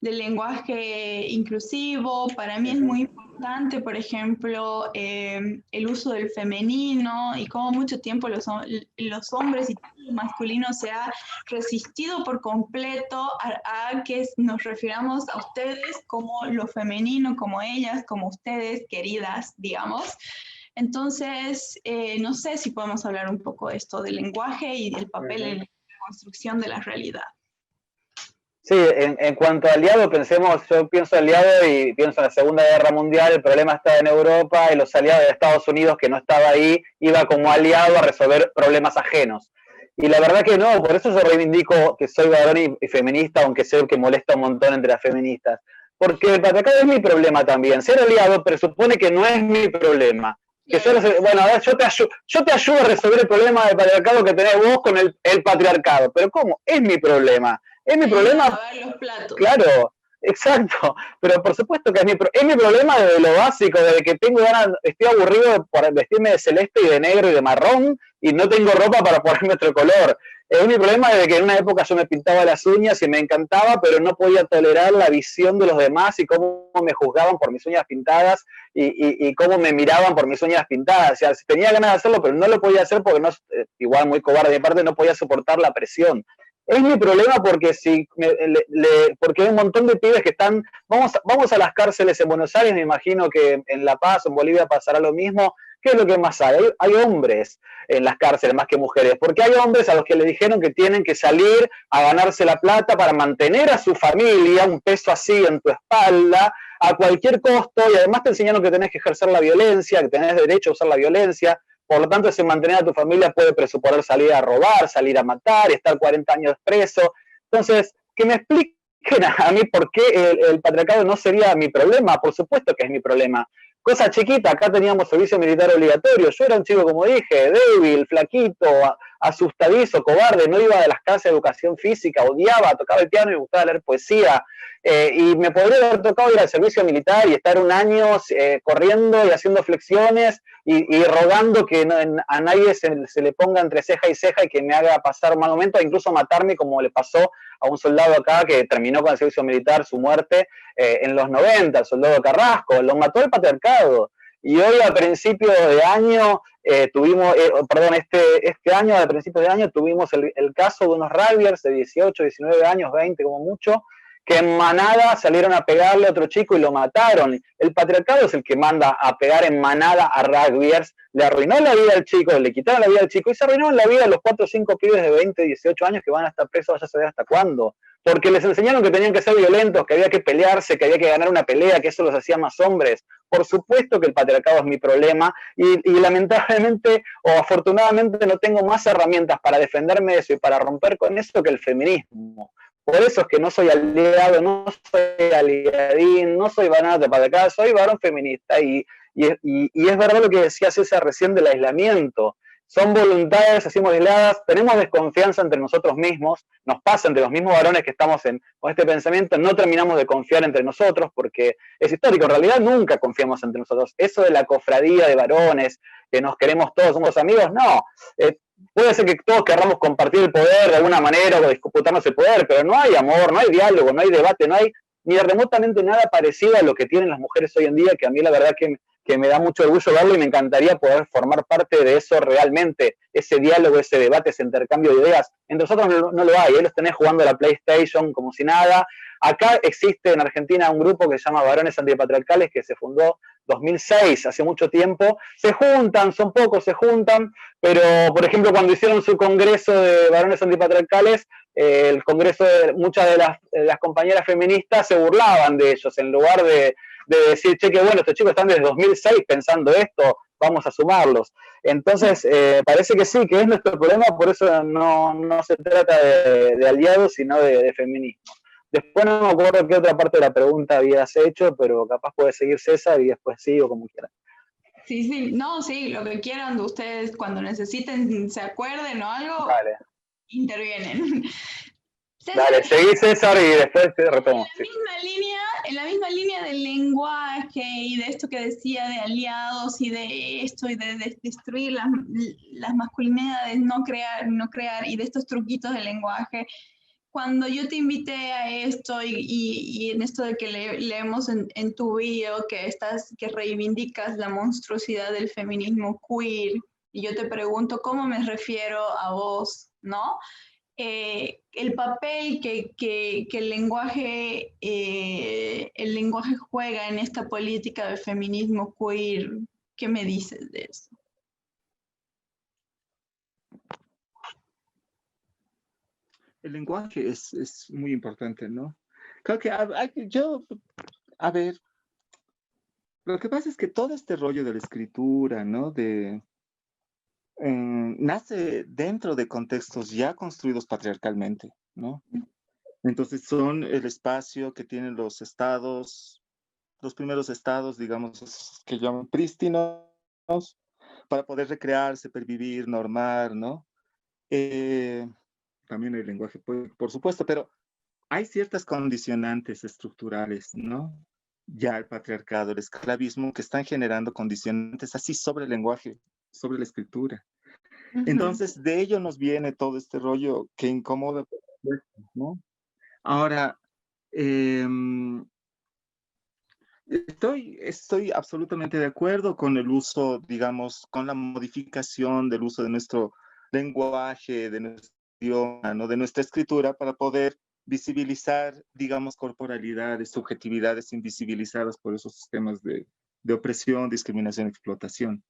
lenguaje inclusivo, para mí es muy importante, por ejemplo, el uso del femenino y cómo mucho tiempo los hombres y lo masculino se ha resistido por completo a que nos refiramos a ustedes como lo femenino, como ellas, como ustedes, queridas, digamos. Entonces, no sé si podemos hablar un poco de esto del lenguaje y del papel en la construcción de la realidad. Sí, en cuanto a aliado, yo pienso aliado y pienso en la Segunda Guerra Mundial, el problema estaba en Europa y los aliados de Estados Unidos, que no estaba ahí, iba como aliado a resolver problemas ajenos. Y la verdad que no, por eso yo reivindico que soy varón y feminista, aunque sé que molesta un montón entre las feministas. Porque el patriarcado es mi problema también. Ser aliado presupone que no es mi problema. Que bueno, a ver, yo te ayudo a resolver el problema del patriarcado que tenés vos con el patriarcado. Pero ¿cómo? Es mi problema. Es mi problema. Lavar los platos. Claro, exacto. Pero por supuesto que es mi problema de lo básico, de que tengo ganas, estoy aburrido por vestirme de celeste y de negro y de marrón y no tengo ropa para ponerme otro color. Es mi problema de que en una época yo me pintaba las uñas y me encantaba, pero no podía tolerar la visión de los demás y cómo me juzgaban por mis uñas pintadas y cómo me miraban por mis uñas pintadas. O sea, tenía ganas de hacerlo, pero no lo podía hacer porque no, igual muy cobarde de mi parte, no podía soportar la presión. Es mi problema porque porque hay un montón de pibes que están, vamos a las cárceles en Buenos Aires, me imagino que en La Paz o en Bolivia pasará lo mismo. ¿Qué es lo que más hay? Hay hombres en las cárceles más que mujeres, porque hay hombres a los que le dijeron que tienen que salir a ganarse la plata para mantener a su familia, un peso así en tu espalda, a cualquier costo, y además te enseñaron que tenés que ejercer la violencia, que tenés derecho a usar la violencia. Por lo tanto, ese mantener a tu familia puede presuponer salir a robar, salir a matar, estar 40 años preso. Entonces, que me expliquen a mí por qué el patriarcado no sería mi problema. Por supuesto que es mi problema. Cosa chiquita, acá teníamos servicio militar obligatorio. Yo era un chico, como dije, débil, flaquito, asustadizo, cobarde, no iba de las clases de educación física, odiaba, tocaba el piano y me gustaba leer poesía. Y me podría haber tocado ir al servicio militar y estar un año corriendo y haciendo flexiones y rogando que a nadie se le ponga entre ceja y ceja y que me haga pasar un mal momento, incluso matarme, como le pasó a un soldado acá que terminó con el servicio militar su muerte en los 90, el soldado Carrasco, lo mató el patriarcado. Y hoy a principio de año tuvimos, este año, a principios de año, tuvimos el caso de unos rugbyers de 18, 19 años, 20 como mucho, que en manada salieron a pegarle a otro chico y lo mataron. El patriarcado es el que manda a pegar en manada a rugbyers, le arruinó la vida al chico, le quitaron la vida al chico y se arruinaron la vida a los 4 o 5 pibes de 20, 18 años que van a estar presos, vaya a saber hasta cuándo. Porque les enseñaron que tenían que ser violentos, que había que pelearse, que había que ganar una pelea, que eso los hacía más hombres. Por supuesto que el patriarcado es mi problema y lamentablemente o afortunadamente no tengo más herramientas para defenderme de eso y para romper con eso que el feminismo. Por eso es que no soy aliado, no soy aliadín, no soy banana de patriarcado, soy varón feminista y es verdad lo que decía César recién del aislamiento. Son voluntades, hacemos aisladas, tenemos desconfianza entre nosotros mismos, nos pasa entre los mismos varones que estamos con este pensamiento, no terminamos de confiar entre nosotros porque es histórico, en realidad nunca confiamos entre nosotros. Eso de la cofradía de varones, que nos queremos todos, somos amigos, no. Puede ser que todos querramos compartir el poder de alguna manera o disputarnos el poder, pero no hay amor, no hay diálogo, no hay debate, no hay ni remotamente nada parecido a lo que tienen las mujeres hoy en día, que a mí la verdad que me da mucho orgullo verlo y me encantaría poder formar parte de eso realmente, ese diálogo, ese debate, ese intercambio de ideas. Entre nosotros no lo hay, los tenés jugando a la PlayStation como si nada. Acá existe en Argentina un grupo que se llama Varones Antipatriarcales, que se fundó 2006, hace mucho tiempo. Se juntan, son pocos, se juntan, pero por ejemplo cuando hicieron su congreso de Varones Antipatriarcales, el congreso de muchas de las compañeras feministas se burlaban de ellos, en lugar de decir, che, qué bueno, estos chicos están desde 2006 pensando esto, vamos a sumarlos. Entonces, parece que sí, que es nuestro problema, por eso no se trata de aliados, sino de feminismo. Después no me acuerdo qué otra parte de la pregunta habías hecho, pero capaz puede seguir César y después sí, o como quieran. Sí, no, sí, lo que quieran de ustedes, cuando necesiten, se acuerden o algo, Dale. Intervienen. César, dale, seguí César y después te retomo. En la misma línea del lenguaje y de esto que decía de aliados y de esto y de destruir las masculinidades, no crear y de estos truquitos del lenguaje. Cuando yo te invité a esto y en esto de que leemos en tu video que reivindicas la monstruosidad del feminismo queer, y yo te pregunto cómo me refiero a vos, ¿no? El papel que el lenguaje juega en esta política del feminismo queer, ¿qué me dices de eso? El lenguaje es muy importante, ¿no? Creo que a ver, lo que pasa es que todo este rollo de la escritura, ¿no? Nace dentro de contextos ya construidos patriarcalmente, ¿no? Entonces son el espacio que tienen los estados, los primeros estados, digamos, que llaman prístinos, para poder recrearse, pervivir, normar, ¿no? También el lenguaje, por supuesto, pero hay ciertas condicionantes estructurales, ¿no? Ya el patriarcado, el esclavismo, que están generando condicionantes así sobre el lenguaje, sobre la escritura. Entonces, de ello nos viene todo este rollo que incomoda, ¿no? Ahora, estoy absolutamente de acuerdo con el uso, digamos, con la modificación del uso de nuestro lenguaje, de nuestro idioma, ¿no? De nuestra escritura para poder visibilizar, digamos, corporalidades, subjetividades invisibilizadas por esos sistemas de opresión, discriminación, explotación.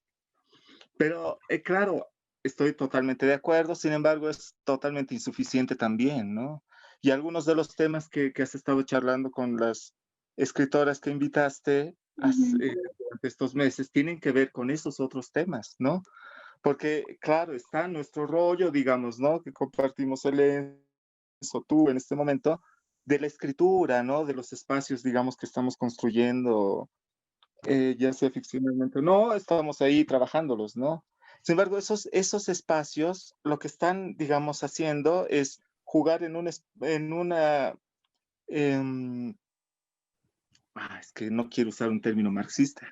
Pero, claro, estoy totalmente de acuerdo, sin embargo, es totalmente insuficiente también, ¿no? Y algunos de los temas que has estado charlando con las escritoras que invitaste durante estos meses tienen que ver con esos otros temas, ¿no? Porque, claro, está nuestro rollo, digamos, ¿no? Que compartimos eso, tú en este momento, de la escritura, ¿no? De los espacios, digamos, que estamos construyendo, ya sea ficcionalmente o no, estamos ahí trabajándolos, ¿no? Sin embargo, esos espacios lo que están, digamos, haciendo es jugar en una es que no quiero usar un término marxista.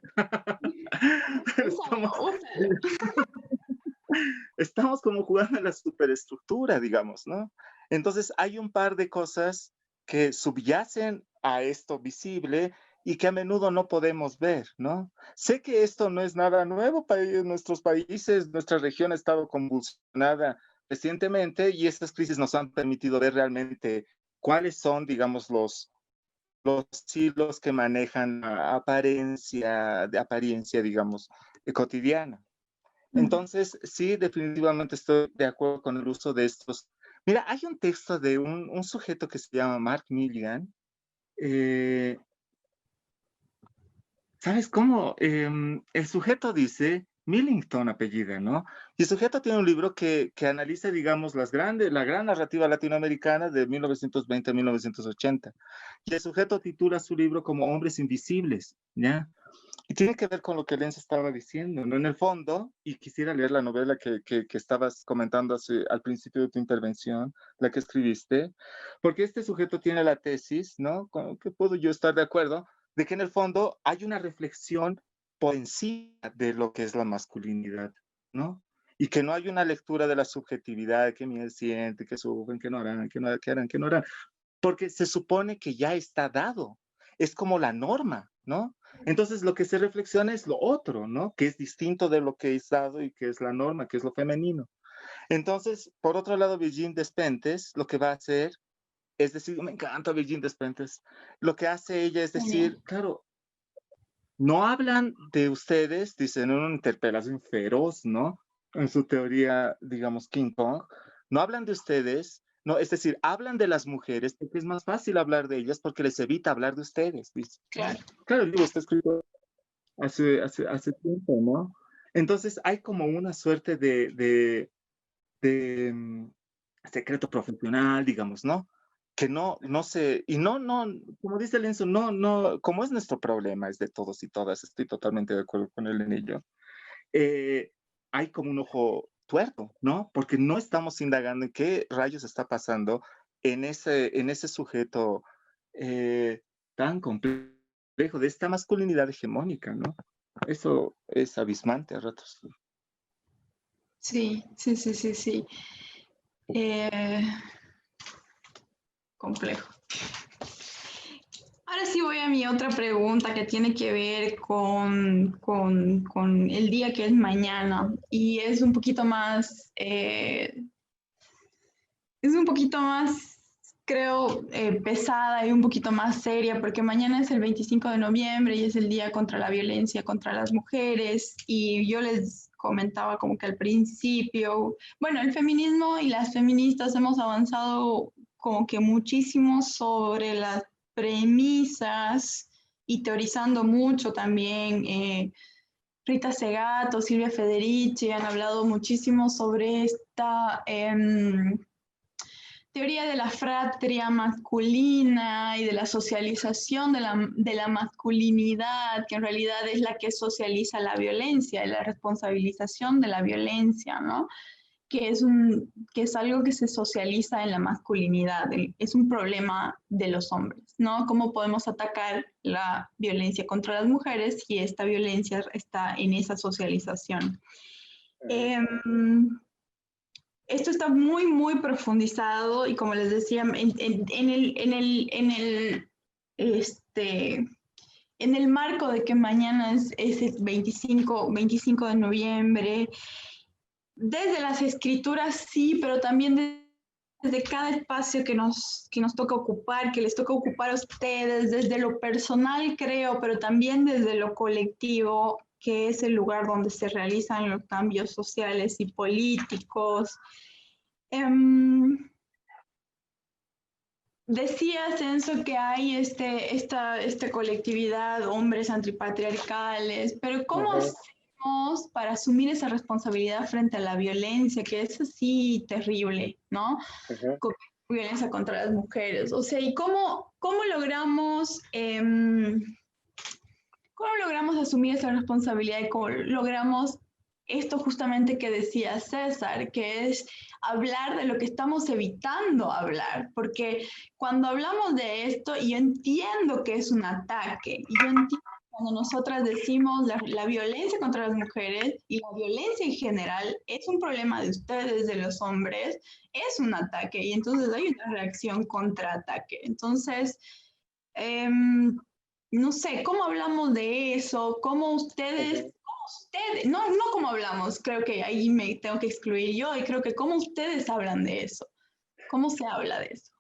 Estamos como jugando en la superestructura, digamos, ¿no? Entonces hay un par de cosas que subyacen a esto visible y que a menudo no podemos ver, ¿no? Sé que esto no es nada nuevo para nuestros países, nuestra región ha estado convulsionada recientemente y estas crisis nos han permitido ver realmente cuáles son, digamos, los hilos que manejan la apariencia, digamos, cotidiana. Entonces, sí, definitivamente estoy de acuerdo con el uso de estos. Mira, hay un texto de un sujeto que se llama Mark Milligan. ¿Sabes cómo? El sujeto dice, Millington apellida, ¿no? Y el sujeto tiene un libro que analiza, digamos, la gran narrativa latinoamericana de 1920 a 1980. Y el sujeto titula su libro como Hombres Invisibles, ¿ya? Y tiene que ver con lo que Lenz estaba diciendo, ¿no? En el fondo, y quisiera leer la novela que estabas comentando al principio de tu intervención, la que escribiste, porque este sujeto tiene la tesis, ¿no? Con que puedo yo estar de acuerdo, de que en el fondo hay una reflexión por encima de lo que es la masculinidad, ¿no? Y que no hay una lectura de la subjetividad, que ni siente, que sufren, que no harán, que no harán, que no harán, porque se supone que ya está dado, es como la norma, ¿no? Entonces lo que se reflexiona es lo otro, ¿no? Que es distinto de lo que es dado y que es la norma, que es lo femenino. Entonces, por otro lado, Virginie Despentes lo que va a hacer es decir, me encanta Virginie Despentes, lo que hace ella es decir, claro, no hablan de ustedes, dicen en una interpelación feroz, ¿no? En su teoría, digamos, King Kong, no hablan de ustedes, no, es decir, hablan de las mujeres porque es más fácil hablar de ellas porque les evita hablar de ustedes, dice. Claro. Claro, el libro está escrito hace tiempo, ¿no? Entonces hay como una suerte de secreto profesional, digamos, ¿no? Que no se, y no, como dice Lenzo, no, como es nuestro problema, es de todos y todas, estoy totalmente de acuerdo con él en ello, hay como un ojo tuerto, ¿no? Porque no estamos indagando en qué rayos está pasando en ese sujeto tan complejo de esta masculinidad hegemónica, ¿no? Eso es abismante a ratos. Sí. Complejo. Ahora sí voy a mi otra pregunta que tiene que ver con el día que es mañana y es un poquito más, creo, pesada y un poquito más seria porque mañana es el 25 de noviembre y es el día contra la violencia contra las mujeres y yo les comentaba como que al principio, bueno, el feminismo y las feministas hemos avanzado como que muchísimo sobre las premisas y teorizando mucho también. Rita Segato, Silvia Federici han hablado muchísimo sobre esta teoría de la fratria masculina y de la socialización de la masculinidad, que en realidad es la que socializa la violencia y la responsabilización de la violencia, ¿no? Que es algo que se socializa en la masculinidad, es un problema de los hombres, ¿no? ¿Cómo podemos atacar la violencia contra las mujeres si esta violencia está en esa socialización? Esto está muy profundizado y como les decía, en el marco de que mañana es el 25 de noviembre, desde las escrituras sí, pero también desde cada espacio que nos toca ocupar, que les toca ocupar a ustedes, desde lo personal creo, pero también desde lo colectivo, que es el lugar donde se realizan los cambios sociales y políticos. Decías, Enzo, que hay esta colectividad, hombres antipatriarcales, pero ¿cómo hacemos para asumir esa responsabilidad frente a la violencia, que es así terrible, ¿no? Violencia contra las mujeres. O sea, ¿y cómo logramos asumir esa responsabilidad y cómo logramos esto justamente que decía César, que es hablar de lo que estamos evitando hablar? Porque cuando hablamos de esto, y yo entiendo que es un ataque, y yo entiendo cuando nosotras decimos la violencia contra las mujeres y la violencia en general es un problema de ustedes, de los hombres, es un ataque, y entonces hay una reacción contraataque. Entonces, no sé, ¿cómo hablamos de eso? ¿Cómo ustedes, no cómo hablamos, creo que ahí me tengo que excluir yo, y creo que cómo ustedes hablan de eso? ¿Cómo se habla de eso?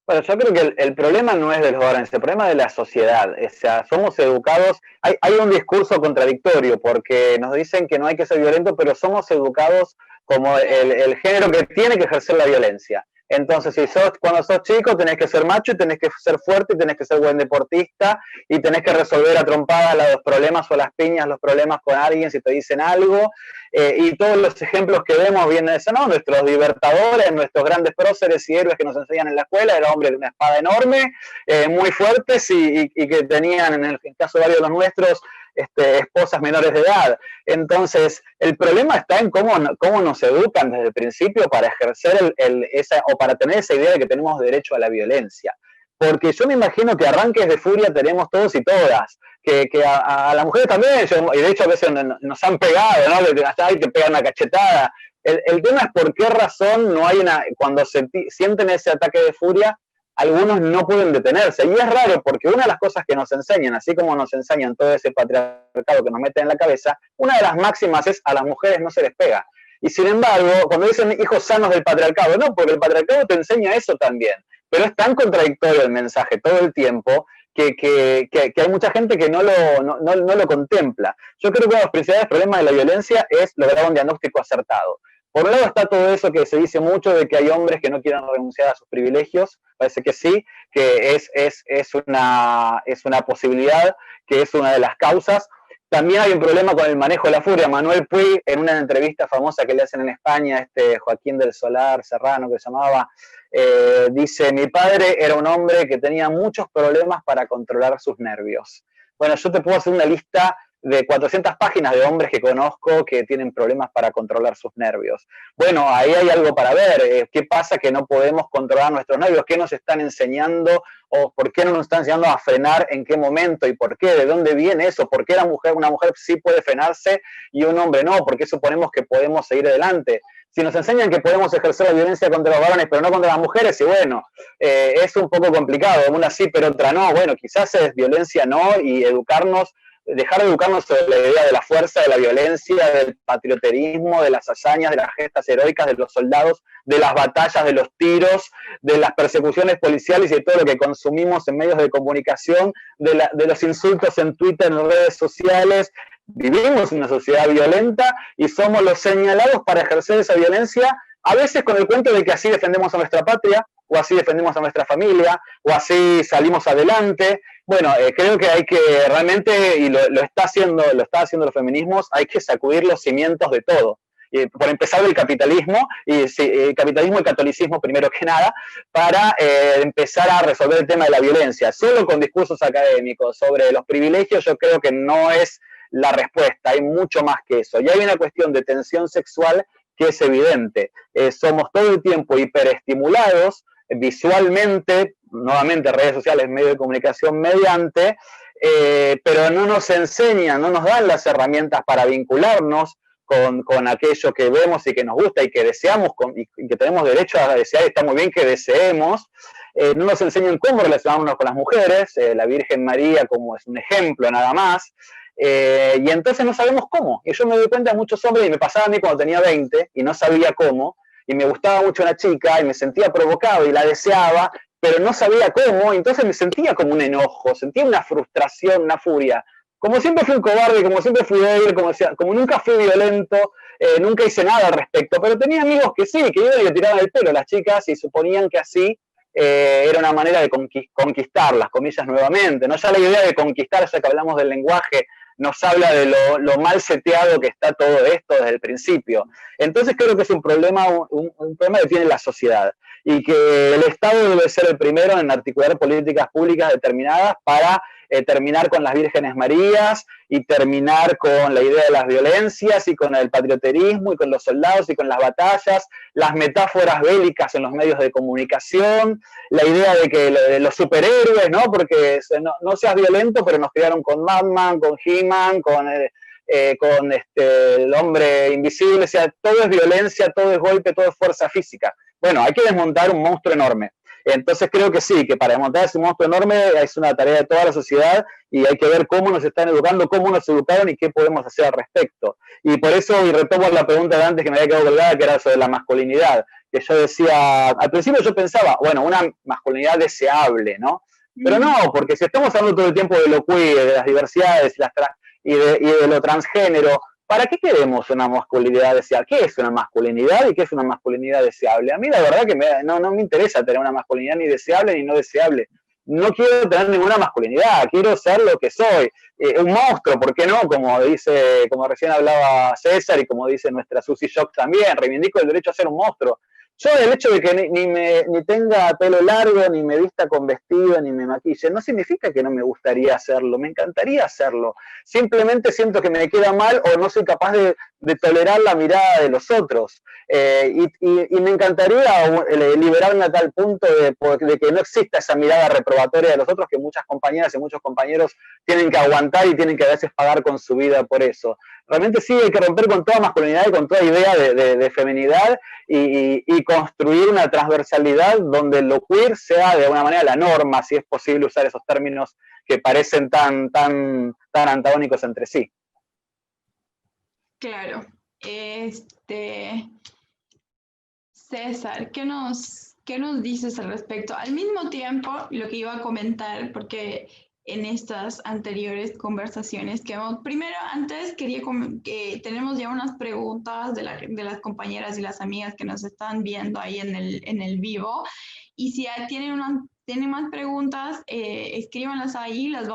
Bueno, yo creo que el problema no es de los varones, el problema es de la sociedad. O sea, somos educados, hay un discurso contradictorio porque nos dicen que no hay que ser violento, pero somos educados como el género que tiene que ejercer la violencia. Entonces, cuando sos chico tenés que ser macho y tenés que ser fuerte y tenés que ser buen deportista y tenés que resolver a trompadas los problemas o las piñas, los problemas con alguien si te dicen algo. Y todos los ejemplos que vemos vienen de eso, ¿no? Nuestros libertadores, nuestros grandes próceres y héroes que nos enseñan en la escuela, eran hombres de una espada enorme, muy fuertes y que tenían, en el caso de varios de los nuestros, esposas menores de edad. Entonces, el problema está en cómo nos educan desde el principio para ejercer o para tener esa idea de que tenemos derecho a la violencia. Porque yo me imagino que arranques de furia tenemos todos y todas, que a las mujeres también, y de hecho a veces nos han pegado, ¿no? Hasta ahí te pegan una cachetada. El tema es por qué razón no hay cuando sienten ese ataque de furia, algunos no pueden detenerse. Y es raro porque una de las cosas que nos enseñan, así como nos enseñan todo ese patriarcado que nos meten en la cabeza, una de las máximas es a las mujeres no se les pega. Y sin embargo, cuando dicen hijos sanos del patriarcado, no, porque el patriarcado te enseña eso también. Pero es tan contradictorio el mensaje todo el tiempo que hay mucha gente que no lo contempla. Yo creo que uno de los principales problemas de la violencia es lograr un diagnóstico acertado. Por un lado está todo eso que se dice mucho de que hay hombres que no quieren renunciar a sus privilegios, parece que sí, que es una posibilidad, que es una de las causas. También hay un problema con el manejo de la furia. Manuel Puig, en una entrevista famosa que le hacen en España, Joaquín del Solar Serrano, que se llamaba, dice, mi padre era un hombre que tenía muchos problemas para controlar sus nervios. Bueno, yo te puedo hacer una lista de 400 páginas de hombres que conozco que tienen problemas para controlar sus nervios. Bueno, ahí hay algo para ver. ¿Qué pasa que no podemos controlar nuestros nervios? ¿Qué nos están enseñando? ¿O por qué no nos están enseñando a frenar? ¿En qué momento? ¿Y por qué? ¿De dónde viene eso? ¿Por qué una mujer sí puede frenarse y un hombre no? ¿Por qué suponemos que podemos seguir adelante? Si nos enseñan que podemos ejercer la violencia contra los varones, pero no contra las mujeres, y bueno, es un poco complicado. Una sí, pero otra no. Bueno, quizás es violencia no, y dejar de educarnos sobre la idea de la fuerza, de la violencia, del patrioterismo, de las hazañas, de las gestas heroicas de los soldados, de las batallas, de los tiros, de las persecuciones policiales y de todo lo que consumimos en medios de comunicación, de los insultos en Twitter, en redes sociales. Vivimos en una sociedad violenta y somos los señalados para ejercer esa violencia, a veces con el cuento de que así defendemos a nuestra patria, o así defendemos a nuestra familia, o así salimos adelante. Bueno, creo que hay que realmente, y lo está haciendo los feminismos, hay que sacudir los cimientos de todo. Por empezar el capitalismo, el capitalismo y el catolicismo primero que nada, para empezar a resolver el tema de la violencia. Solo con discursos académicos sobre los privilegios yo creo que no es la respuesta, hay mucho más que eso. Y hay una cuestión de tensión sexual que es evidente. Somos todo el tiempo hiperestimulados visualmente, nuevamente redes sociales, medios de comunicación mediante, pero no nos enseñan, no nos dan las herramientas para vincularnos con aquello que vemos y que nos gusta y que deseamos y que tenemos derecho a desear, y está muy bien que deseemos. No nos enseñan cómo relacionarnos con las mujeres, la Virgen María como es un ejemplo nada más, y entonces no sabemos cómo. Y yo me doy cuenta de muchos hombres, y me pasaba a mí cuando tenía 20 y no sabía cómo, y me gustaba mucho una chica y me sentía provocado y la deseaba, pero no sabía cómo, y entonces me sentía como un enojo, sentía una frustración, una furia. Como siempre fui un cobarde, como siempre fui débil, como nunca fui violento, nunca hice nada al respecto, pero tenía amigos que sí, que iban y le tiraban el pelo a las chicas y suponían que así era una manera de conquistarlas, comillas nuevamente, ¿no? Ya la idea de conquistar, ya que hablamos del lenguaje, nos habla de lo mal seteado que está todo esto desde el principio. Entonces creo que es un problema que tiene la sociedad y que el Estado debe ser el primero en articular políticas públicas determinadas para terminar con las Vírgenes Marías y terminar con la idea de las violencias y con el patrioterismo y con los soldados y con las batallas, las metáforas bélicas en los medios de comunicación, la idea de que los superhéroes, ¿no? Porque no seas violento, pero nos criaron con Batman, con He-Man, con el hombre invisible, o sea, todo es violencia, todo es golpe, todo es fuerza física. Bueno, hay que desmontar un monstruo enorme. Entonces creo que sí, que para desmontar ese monstruo enorme es una tarea de toda la sociedad y hay que ver cómo nos están educando, cómo nos educaron y qué podemos hacer al respecto. Y por eso, y retomo la pregunta de antes que me había quedado colgada, que era sobre la masculinidad. que yo decía, al principio yo pensaba, bueno, una masculinidad deseable, ¿no? Pero no, porque si estamos hablando todo el tiempo de lo queer, de las diversidades y de lo transgénero, ¿para qué queremos una masculinidad deseable? ¿Qué es una masculinidad y qué es una masculinidad deseable? A mí la verdad que no me interesa tener una masculinidad ni deseable ni no deseable. No quiero tener ninguna masculinidad, quiero ser lo que soy. Un monstruo, ¿por qué no? Como recién hablaba César y como dice nuestra Susie Shock también, reivindico el derecho a ser un monstruo. Yo el hecho de que ni tenga pelo largo, ni me vista con vestido, ni me maquille, no significa que no me gustaría hacerlo, me encantaría hacerlo. Simplemente siento que me queda mal o no soy capaz de tolerar la mirada de los otros. Y me encantaría liberarme a tal punto de que no exista esa mirada reprobatoria de los otros que muchas compañeras y muchos compañeros tienen que aguantar y tienen que a veces pagar con su vida por eso. Realmente sí hay que romper con toda masculinidad y con toda idea de feminidad y construir una transversalidad donde lo queer sea de alguna manera la norma, si es posible usar esos términos que parecen tan antagónicos entre sí. Claro. César, ¿qué nos dices al respecto? Al mismo tiempo, lo que iba a comentar, porque en estas anteriores conversaciones que hemos, primero, antes quería que tenemos ya unas preguntas de las compañeras y las amigas que nos están viendo ahí en el vivo, y si tienen más preguntas, escríbanlas ahí, las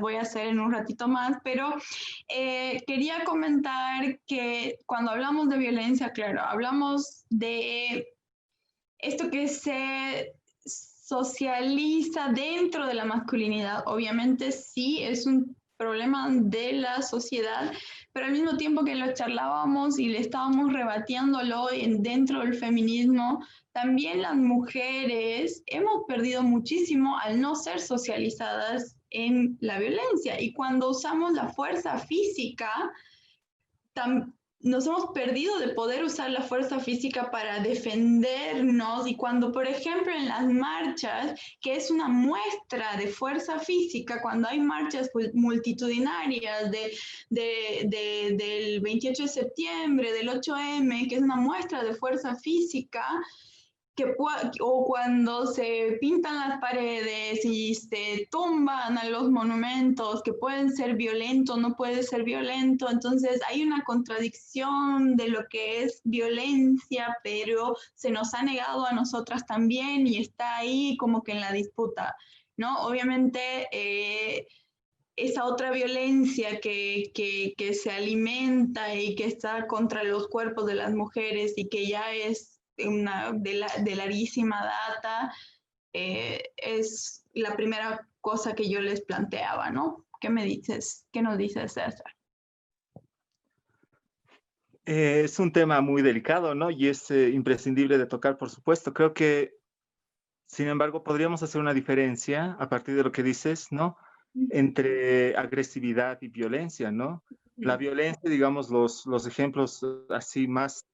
voy a hacer en un ratito más, pero quería comentar que cuando hablamos de violencia, claro, hablamos de esto que se socializa dentro de la masculinidad. Obviamente sí es un problema de la sociedad, pero al mismo tiempo que lo charlábamos y le estábamos rebatiéndolo dentro del feminismo, también las mujeres hemos perdido muchísimo al no ser socializadas en la violencia. Y cuando usamos la fuerza física, nos hemos perdido de poder usar la fuerza física para defendernos, y cuando, por ejemplo, en las marchas, que es una muestra de fuerza física, cuando hay marchas multitudinarias del 28 de septiembre, del 8M, que es una muestra de fuerza física, o cuando se pintan las paredes y se tumban a los monumentos, que pueden ser violentos, no puede ser violento. Entonces hay una contradicción de lo que es violencia, pero se nos ha negado a nosotras también y está ahí como que en la disputa, ¿no? Obviamente esa otra violencia que se alimenta y que está contra los cuerpos de las mujeres y que ya es de larguísima data, es la primera cosa que yo les planteaba, ¿no? ¿Qué me dices? ¿Qué nos dices, César? Es un tema muy delicado, ¿no? Y es imprescindible de tocar, por supuesto. Creo que, sin embargo, podríamos hacer una diferencia a partir de lo que dices, ¿no? Entre agresividad y violencia, ¿no? La violencia, digamos, los ejemplos así más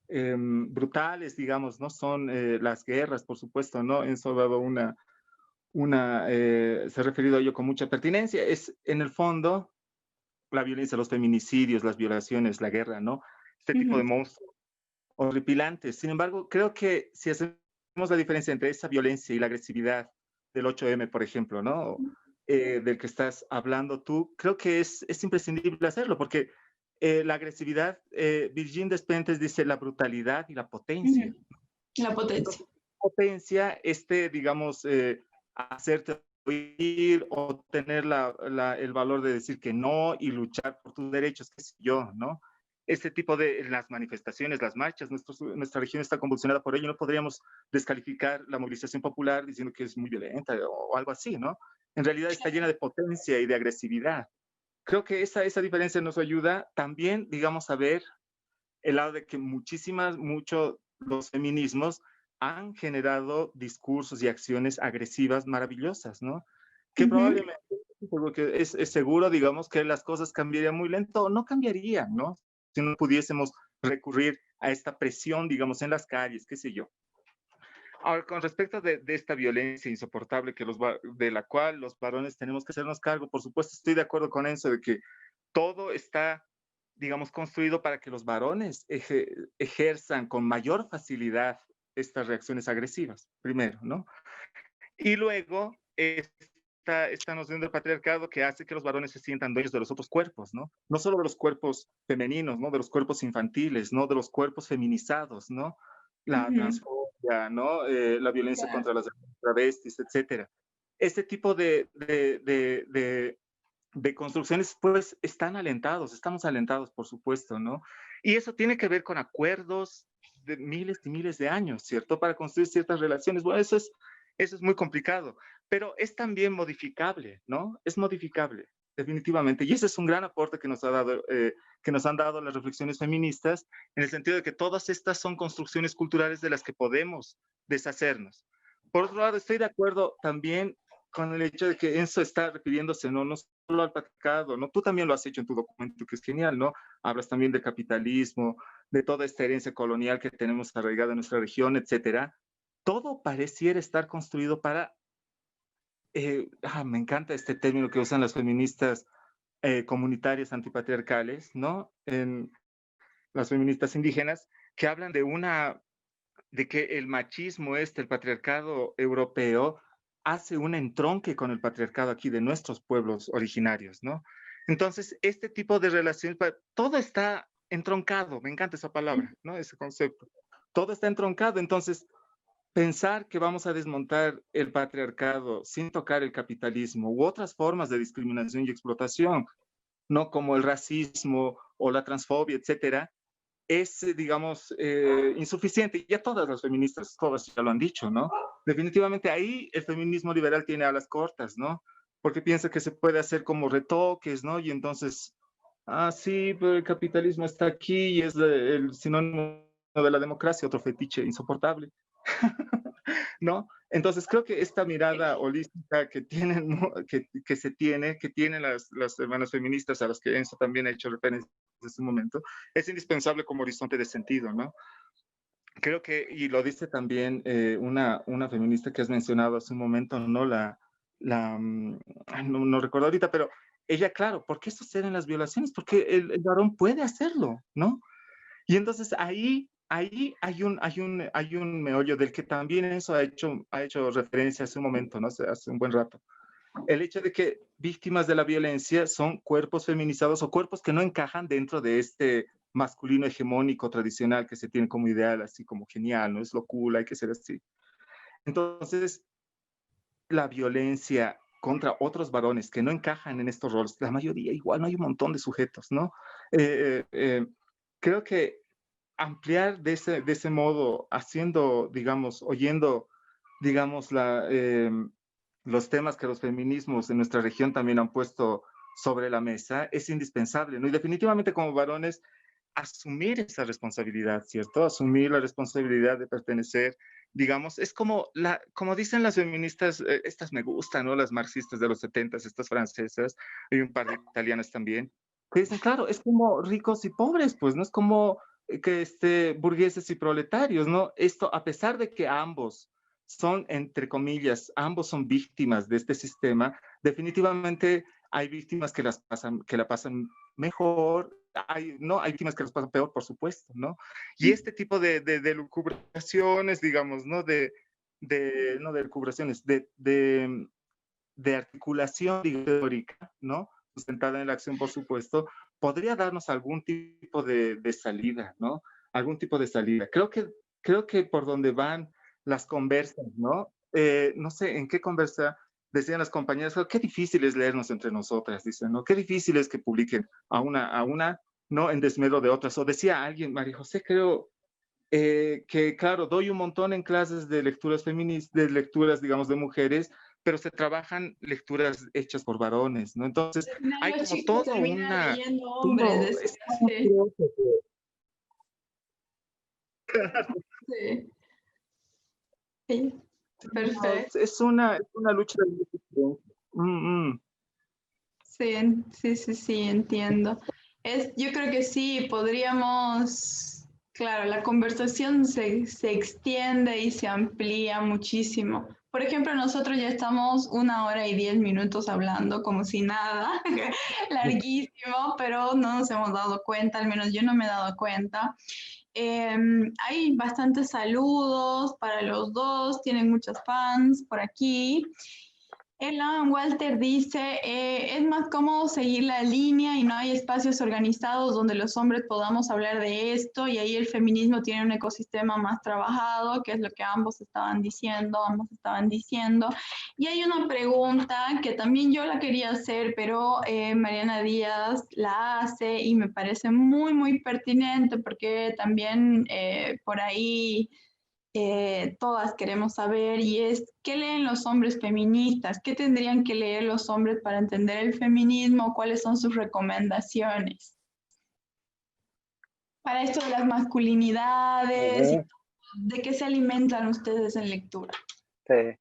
brutales, digamos, ¿no? Son las guerras, por supuesto, ¿no? Eso ha dado se ha referido a ello con mucha pertinencia. Es, en el fondo, la violencia, los feminicidios, las violaciones, la guerra, ¿no? Este tipo de monstruos horripilantes. Sin embargo, creo que si hacemos la diferencia entre esa violencia y la agresividad del 8M, por ejemplo, ¿no? Del que estás hablando tú, creo que es imprescindible hacerlo, porque la agresividad, Virgin Despentes dice la brutalidad y la potencia. La potencia. Entonces, potencia, digamos, hacerte oír o tener el valor de decir que no y luchar por tus derechos, qué sé yo, ¿no? Este tipo de las manifestaciones, las marchas, nuestra región está convulsionada por ello, no podríamos descalificar la movilización popular diciendo que es muy violenta o algo así, ¿no? En realidad está llena de potencia y de agresividad. Creo que esa diferencia nos ayuda también, digamos, a ver el lado de que muchos los feminismos han generado discursos y acciones agresivas maravillosas, ¿no? Que probablemente, porque es seguro, digamos, que las cosas cambiarían muy lento, o no cambiarían, ¿no? Si no pudiésemos recurrir a esta presión, digamos, en las calles, qué sé yo. Ahora, con respecto de esta violencia insoportable de la cual los varones tenemos que hacernos cargo, por supuesto, estoy de acuerdo con eso, de que todo está digamos, construido para que los varones ejerzan con mayor facilidad estas reacciones agresivas, primero, ¿no? Y luego, esta noción del patriarcado que hace que los varones se sientan dueños de los otros cuerpos, ¿no? No solo de los cuerpos femeninos, ¿no? De los cuerpos infantiles, ¿no? De los cuerpos feminizados, ¿no? La transfobia, ¿no? La violencia contra las travestis, etcétera. Este tipo de construcciones, pues, estamos alentados, por supuesto, ¿no? Y eso tiene que ver con acuerdos de miles y miles de años, ¿cierto? Para construir ciertas relaciones. Bueno, eso es muy complicado, pero es también modificable, ¿no? Es modificable, definitivamente. Y ese es un gran aporte que nos han dado las reflexiones feministas, en el sentido de que todas estas son construcciones culturales de las que podemos deshacernos. Por otro lado, estoy de acuerdo también con el hecho de que eso está refiriéndose no solo al patriarcado, ¿no? Tú también lo has hecho en tu documento, que es genial, ¿no? Hablas también del capitalismo, de toda esta herencia colonial que tenemos arraigada en nuestra región, etcétera. Todo pareciera estar construido para, me encanta este término que usan las feministas comunitarias antipatriarcales, ¿no? En las feministas indígenas, que hablan de que el machismo el patriarcado europeo, hace un entronque con el patriarcado aquí de nuestros pueblos originarios, ¿no? Entonces, este tipo de relaciones, todo está entroncado, me encanta esa palabra, ¿no? Ese concepto. Todo está entroncado, entonces, pensar que vamos a desmontar el patriarcado sin tocar el capitalismo u otras formas de discriminación y explotación, no como el racismo o la transfobia, etcétera, es, digamos, insuficiente. Ya todas las feministas, todas ya lo han dicho, ¿no? Definitivamente ahí el feminismo liberal tiene alas cortas, ¿no? Porque piensa que se puede hacer como retoques, ¿no? Y entonces, sí, pero el capitalismo está aquí y es el sinónimo de la democracia, otro fetiche insoportable. ¿No? Entonces creo que esta mirada holística que tienen las hermanas feministas, a las que Enzo también ha hecho referencia en este momento, es indispensable como horizonte de sentido, ¿no? Creo que, y lo dice también una feminista que has mencionado hace un momento, ¿no? No recuerdo ahorita, pero ella, claro, ¿por qué suceden las violaciones? Porque el varón puede hacerlo, ¿no? Y entonces ahí hay un meollo del que también eso ha hecho referencia hace un momento, ¿no? Hace un buen rato. El hecho de que víctimas de la violencia son cuerpos feminizados o cuerpos que no encajan dentro de este masculino hegemónico tradicional que se tiene como ideal, así como genial, ¿no? Es lo cool, hay que ser así. Entonces, la violencia contra otros varones que no encajan en estos roles, la mayoría igual, no hay un montón de sujetos, ¿no? Creo que ampliar de ese modo, haciendo, digamos, oyendo, digamos, los temas que los feminismos en nuestra región también han puesto sobre la mesa, es indispensable, ¿no? Y definitivamente como varones, asumir esa responsabilidad, ¿cierto? Asumir la responsabilidad de pertenecer, digamos, es como dicen las feministas, estas me gustan, ¿no? Las marxistas de los 70s, estas francesas, hay un par de italianas también, que dicen, claro, es como ricos y pobres, pues, ¿no? Es como que burgueses y proletarios, ¿no? Esto, a pesar de que ambos son, entre comillas, ambos son víctimas de este sistema, definitivamente hay víctimas que la pasan mejor, hay víctimas que las pasan peor, por supuesto, ¿no? Y este tipo de lucubraciones, digamos, ¿no? No de lucubraciones, de articulación teórica, ¿no? Sustentada en la acción, por supuesto, podría darnos algún tipo de salida, ¿no? Algún tipo de salida. Creo que por donde van las conversas, ¿no? No sé en qué conversa decían las compañeras, qué difícil es leernos entre nosotras, dicen, ¿no? Qué difícil es que publiquen a una, ¿no? En desmedro de otras. O decía alguien, María José, creo que, claro, doy un montón en clases de lecturas feministas, de lecturas, digamos, de mujeres, pero se trabajan lecturas hechas por varones, ¿no? Entonces, hay Los como chicos todo terminan leyendo hombres. Sí. Sí. Sí. Perfecto. Es una lucha de Sí, entiendo. Yo creo que sí, claro, la conversación se extiende y se amplía muchísimo, Por ejemplo, nosotros ya estamos 1 hora y 10 minutos hablando como si nada, larguísimo, pero no nos hemos dado cuenta, al menos yo no me he dado cuenta. Hay bastantes saludos para los dos, tienen muchos fans por aquí. Alan Walter dice, es más cómodo seguir la línea y no hay espacios organizados donde los hombres podamos hablar de esto y ahí el feminismo tiene un ecosistema más trabajado, que es lo que ambos estaban diciendo. Y hay una pregunta que también yo la quería hacer, pero Mariana Díaz la hace y me parece muy, muy pertinente porque también por ahí todas queremos saber y es, ¿qué leen los hombres feministas? ¿Qué tendrían que leer los hombres para entender el feminismo? ¿Cuáles son sus recomendaciones? Para esto de las masculinidades, y ¿de qué se alimentan ustedes en lectura? Sí.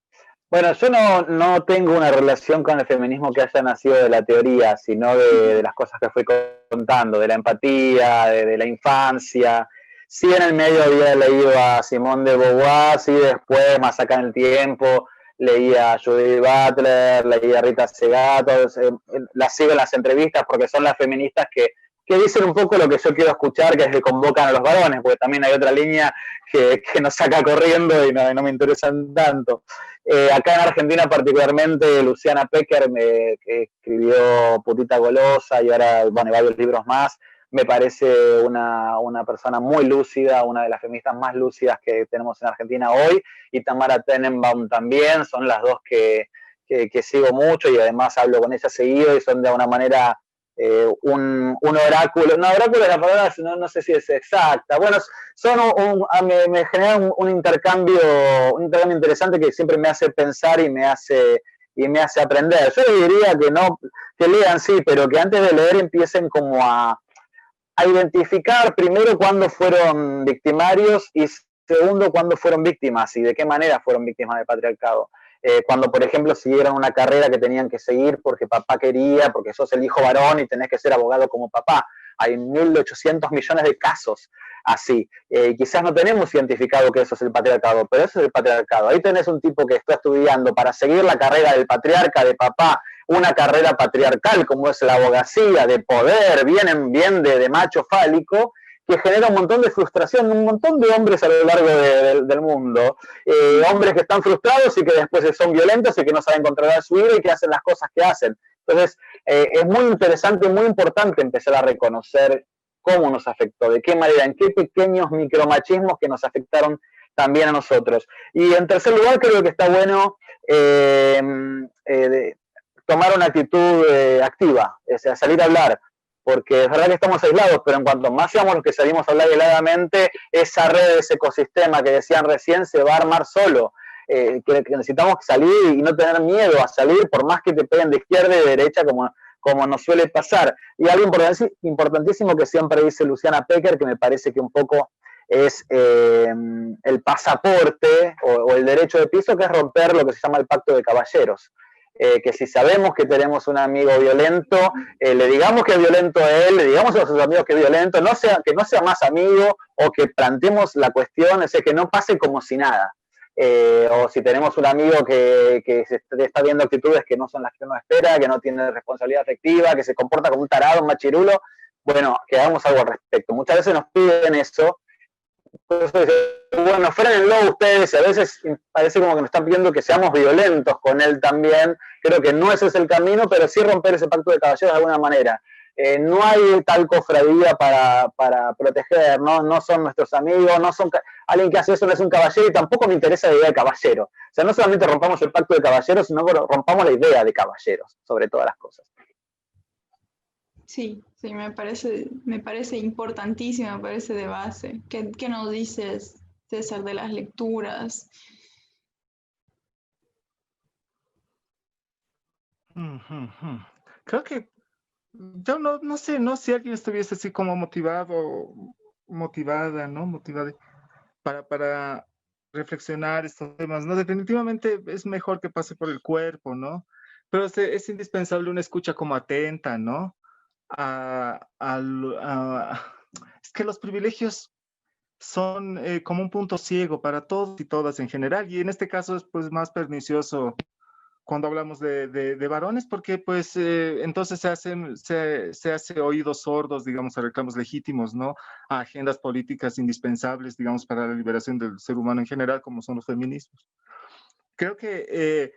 Bueno, yo no tengo una relación con el feminismo que haya nacido de la teoría, sino de las cosas que fui contando, de la empatía, de la infancia. Sí, en el medio había leído a Simone de Beauvoir, sí, después, más acá en el tiempo, leía a Judith Butler, leía a Rita Segato, las sigo en las entrevistas porque son las feministas que dicen un poco lo que yo quiero escuchar, que es que convocan a los varones, porque también hay otra línea que nos saca corriendo y no me interesan tanto. Acá en Argentina particularmente Luciana Pecker, que escribió Putita Golosa y ahora, bueno, varios libros más, me parece una persona muy lúcida, una de las feministas más lúcidas que tenemos en Argentina hoy, y Tamara Tenenbaum también, son las dos que sigo mucho y además hablo con ellas seguido y son de una manera un oráculo, no, oráculo es la palabra, no sé si es exacta, bueno, me generan un intercambio interesante que siempre me hace pensar y me hace aprender. Yo les diría que lean, sí, pero que antes de leer empiecen como a identificar primero cuándo fueron victimarios y segundo cuándo fueron víctimas y de qué manera fueron víctimas del patriarcado. Cuando, por ejemplo, siguieron una carrera que tenían que seguir porque papá quería, porque sos el hijo varón y tenés que ser abogado como papá. Hay 1.800 millones de casos así. Quizás no tenemos identificado que eso es el patriarcado, pero eso es el patriarcado. Ahí tenés un tipo que está estudiando para seguir la carrera del patriarca, de papá, una carrera patriarcal como es la abogacía, de poder, bien de macho fálico, que genera un montón de frustración, un montón de hombres a lo largo del mundo, hombres que están frustrados y que después son violentos y que no saben controlar su vida y que hacen las cosas que hacen. Entonces, es muy interesante, muy importante empezar a reconocer cómo nos afectó, de qué manera, en qué pequeños micromachismos que nos afectaron también a nosotros. Y en tercer lugar, creo que está bueno tomar una actitud activa, o sea, salir a hablar, porque es verdad que estamos aislados, pero en cuanto más seamos los que salimos a hablar aisladamente, esa red, ese ecosistema que decían recién, se va a armar solo. Que necesitamos salir y no tener miedo a salir, por más que te peguen de izquierda y de derecha, como nos suele pasar. Y algo importantísimo que siempre dice Luciana Pecker, que me parece que un poco es el pasaporte o el derecho de piso, que es romper lo que se llama el pacto de caballeros. Que si sabemos que tenemos un amigo violento, le digamos que es violento a él, le digamos a nuestros amigos que es violento, que no sea más amigo, o que planteemos la cuestión, es que no pase como si nada. O si tenemos un amigo que se está viendo actitudes que no son las que uno espera, que no tiene responsabilidad afectiva, que se comporta como un tarado, un machirulo, bueno, que hagamos algo al respecto. Muchas veces nos piden eso. Entonces, bueno, frénenlo ustedes, a veces parece como que nos están pidiendo que seamos violentos con él también. Creo que no ese es el camino, pero sí romper ese pacto de caballeros de alguna manera. No hay tal cofradía para proteger, no son nuestros amigos, no son alguien que hace eso no es un caballero y tampoco me interesa la idea de caballero. O sea, no solamente rompamos el pacto de caballeros, sino que rompamos la idea de caballeros, sobre todas las cosas. Sí, me parece importantísimo, me parece de base. ¿Qué nos dices, César, de las lecturas? Creo que yo no sé si alguien estuviese así como motivada, ¿no? Motivada para reflexionar estos temas, ¿no? Definitivamente es mejor que pase por el cuerpo, ¿no? Pero es indispensable una escucha como atenta, ¿no? Es que los privilegios son como un punto ciego para todos y todas en general, y en este caso es pues más pernicioso cuando hablamos de varones, porque pues entonces se hace oídos sordos, digamos, a reclamos legítimos, ¿no? A agendas políticas indispensables, digamos, para la liberación del ser humano en general, como son los feminismos. Creo que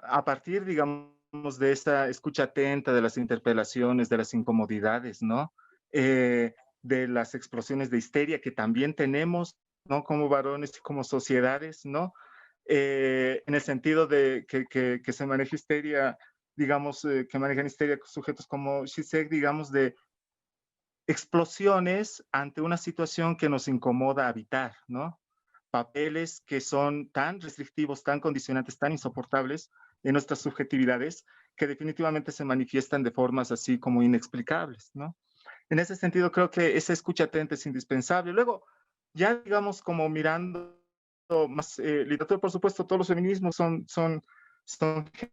a partir, digamos, de esta escucha atenta de las interpelaciones, de las incomodidades, ¿no? De las explosiones de histeria que también tenemos, ¿no? Como varones y como sociedades, ¿no? En el sentido de que se maneja histeria, digamos, que manejan histeria sujetos como Zizek, digamos, de explosiones ante una situación que nos incomoda habitar, ¿no? Papeles que son tan restrictivos, tan condicionantes, tan insoportables en nuestras subjetividades, que definitivamente se manifiestan de formas así como inexplicables, ¿no? En ese sentido, creo que esa escucha atenta es indispensable. Luego, ya digamos, como mirando más literatura, por supuesto, todos los feminismos son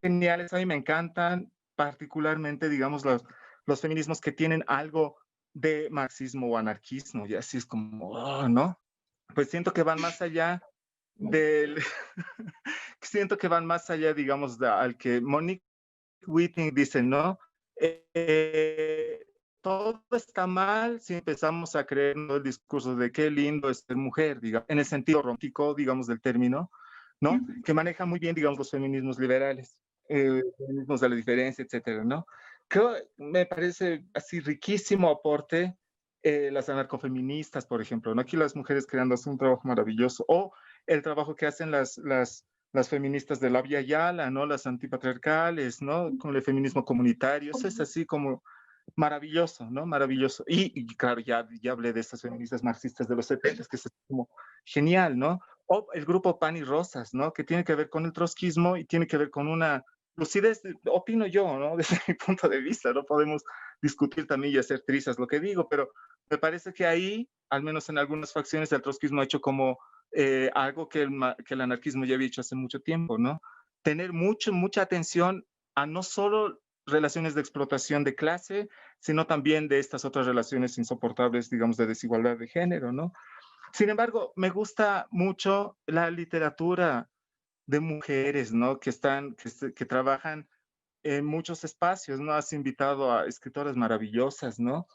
geniales, a mí me encantan, particularmente, digamos, los feminismos que tienen algo de marxismo o anarquismo, y así es como, oh, ¿no? Pues siento que van más allá del, siento que van más allá, digamos, al que Monique Wittig dice, ¿no? Eh, todo está mal si empezamos a creer, ¿no?, el discurso de qué lindo es ser mujer, digamos, en el sentido romántico, digamos, del término, ¿no? Que maneja muy bien, digamos, los feminismos liberales, feminismos de la diferencia, etcétera, ¿no? Creo, me parece así riquísimo aporte las anarcofeministas, por ejemplo, ¿no? Aquí las mujeres creando un trabajo maravilloso, o el trabajo que hacen las feministas de la Via Yala, ¿no? Las antipatriarcales, ¿no? Con el feminismo comunitario, eso es así como maravilloso, ¿no? Maravilloso. Y claro, ya hablé de estas feministas marxistas de los 70, que es como genial, ¿no? O el grupo Pan y Rosas, ¿no? Que tiene que ver con el trotskismo y tiene que ver con una lucidez, opino yo, ¿no? Desde mi punto de vista, no podemos discutir también y hacer trizas lo que digo, pero me parece que ahí, al menos en algunas facciones, el trotskismo ha hecho como algo que el anarquismo ya había hecho hace mucho tiempo, ¿no? Tener mucha atención a no solo relaciones de explotación de clase, sino también de estas otras relaciones insoportables, digamos, de desigualdad de género, ¿no? Sin embargo, me gusta mucho la literatura de mujeres, ¿no? Que trabajan en muchos espacios, ¿no? Has invitado a escritoras maravillosas, ¿no?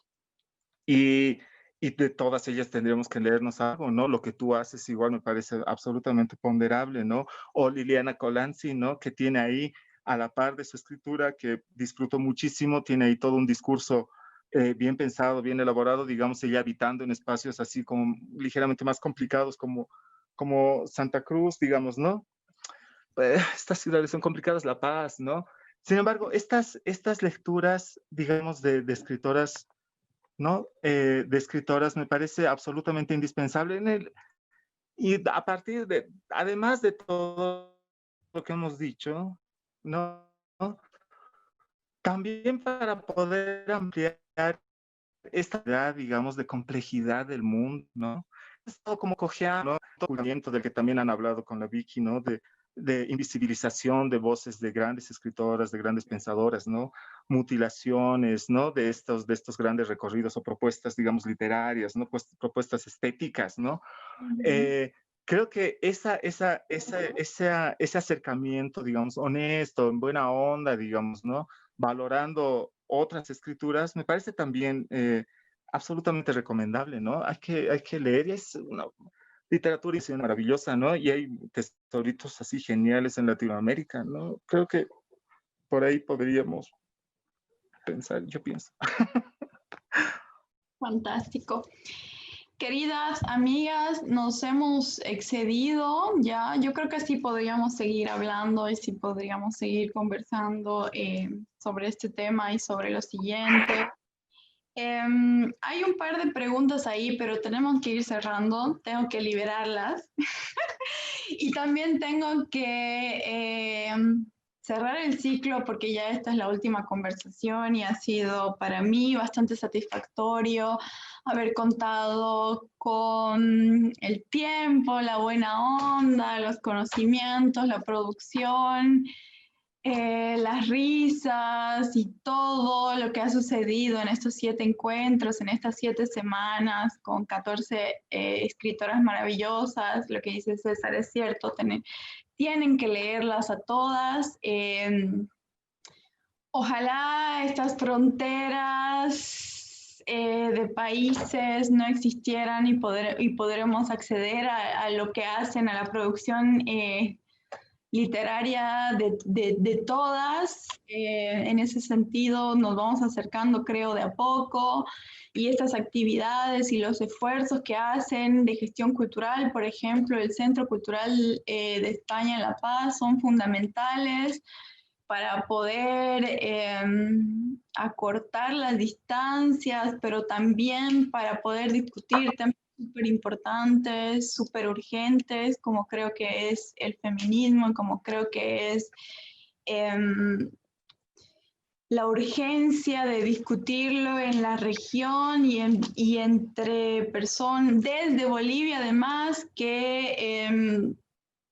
Y, y de todas ellas tendríamos que leernos algo, ¿no? Lo que tú haces igual me parece absolutamente ponderable, ¿no? O Liliana Colanzi, ¿no? Que tiene ahí, a la par de su escritura, que disfruto muchísimo, tiene ahí todo un discurso bien pensado, bien elaborado, digamos, ella habitando en espacios así como ligeramente más complicados como Santa Cruz, digamos, ¿no? Estas ciudades son complicadas, La Paz, ¿no? Sin embargo, estas lecturas, digamos, de escritoras, ¿no? De escritoras me parece absolutamente indispensable y a partir de, además de todo lo que hemos dicho, ¿no? También para poder ampliar esta idea, digamos, de complejidad del mundo, ¿no? Es todo como cojear, ¿no? Todo el movimiento del que también han hablado con la Vicky, ¿no? De invisibilización de voces de grandes escritoras, de grandes pensadoras, ¿no? Mutilaciones, ¿no? De estos grandes recorridos o propuestas, digamos, literarias, ¿no? Pues propuestas estéticas, ¿no? Creo que ese acercamiento, digamos, honesto, en buena onda, digamos, ¿no? Valorando otras escrituras, me parece también absolutamente recomendable, ¿no? Hay que leer, y es una literatura maravillosa, ¿no? Y hay tesoritos así geniales en Latinoamérica, ¿no? Creo que por ahí podríamos pensar, yo pienso. Fantástico. Queridas amigas, nos hemos excedido ya. Yo creo que sí podríamos seguir hablando y sí podríamos seguir conversando sobre este tema y sobre lo siguiente. Hay un par de preguntas ahí, pero tenemos que ir cerrando. Tengo que liberarlas. Y también tengo que cerrar el ciclo porque ya esta es la última conversación y ha sido para mí bastante satisfactorio haber contado con el tiempo, la buena onda, los conocimientos, la producción. las risas y todo lo que ha sucedido en estos 7 encuentros, en estas 7 semanas, con 14 escritoras maravillosas. Lo que dice César es cierto, tienen que leerlas a todas. Ojalá estas fronteras de países no existieran y podremos acceder a lo que hacen, a la producción literaria de todas. En ese sentido nos vamos acercando, creo, de a poco, y estas actividades y los esfuerzos que hacen de gestión cultural, por ejemplo, el Centro Cultural de España en La Paz, son fundamentales para poder acortar las distancias, pero también para poder discutir temas súper importantes, súper urgentes, como creo que es el feminismo, como creo que es la urgencia de discutirlo en la región y entre personas, desde Bolivia además, que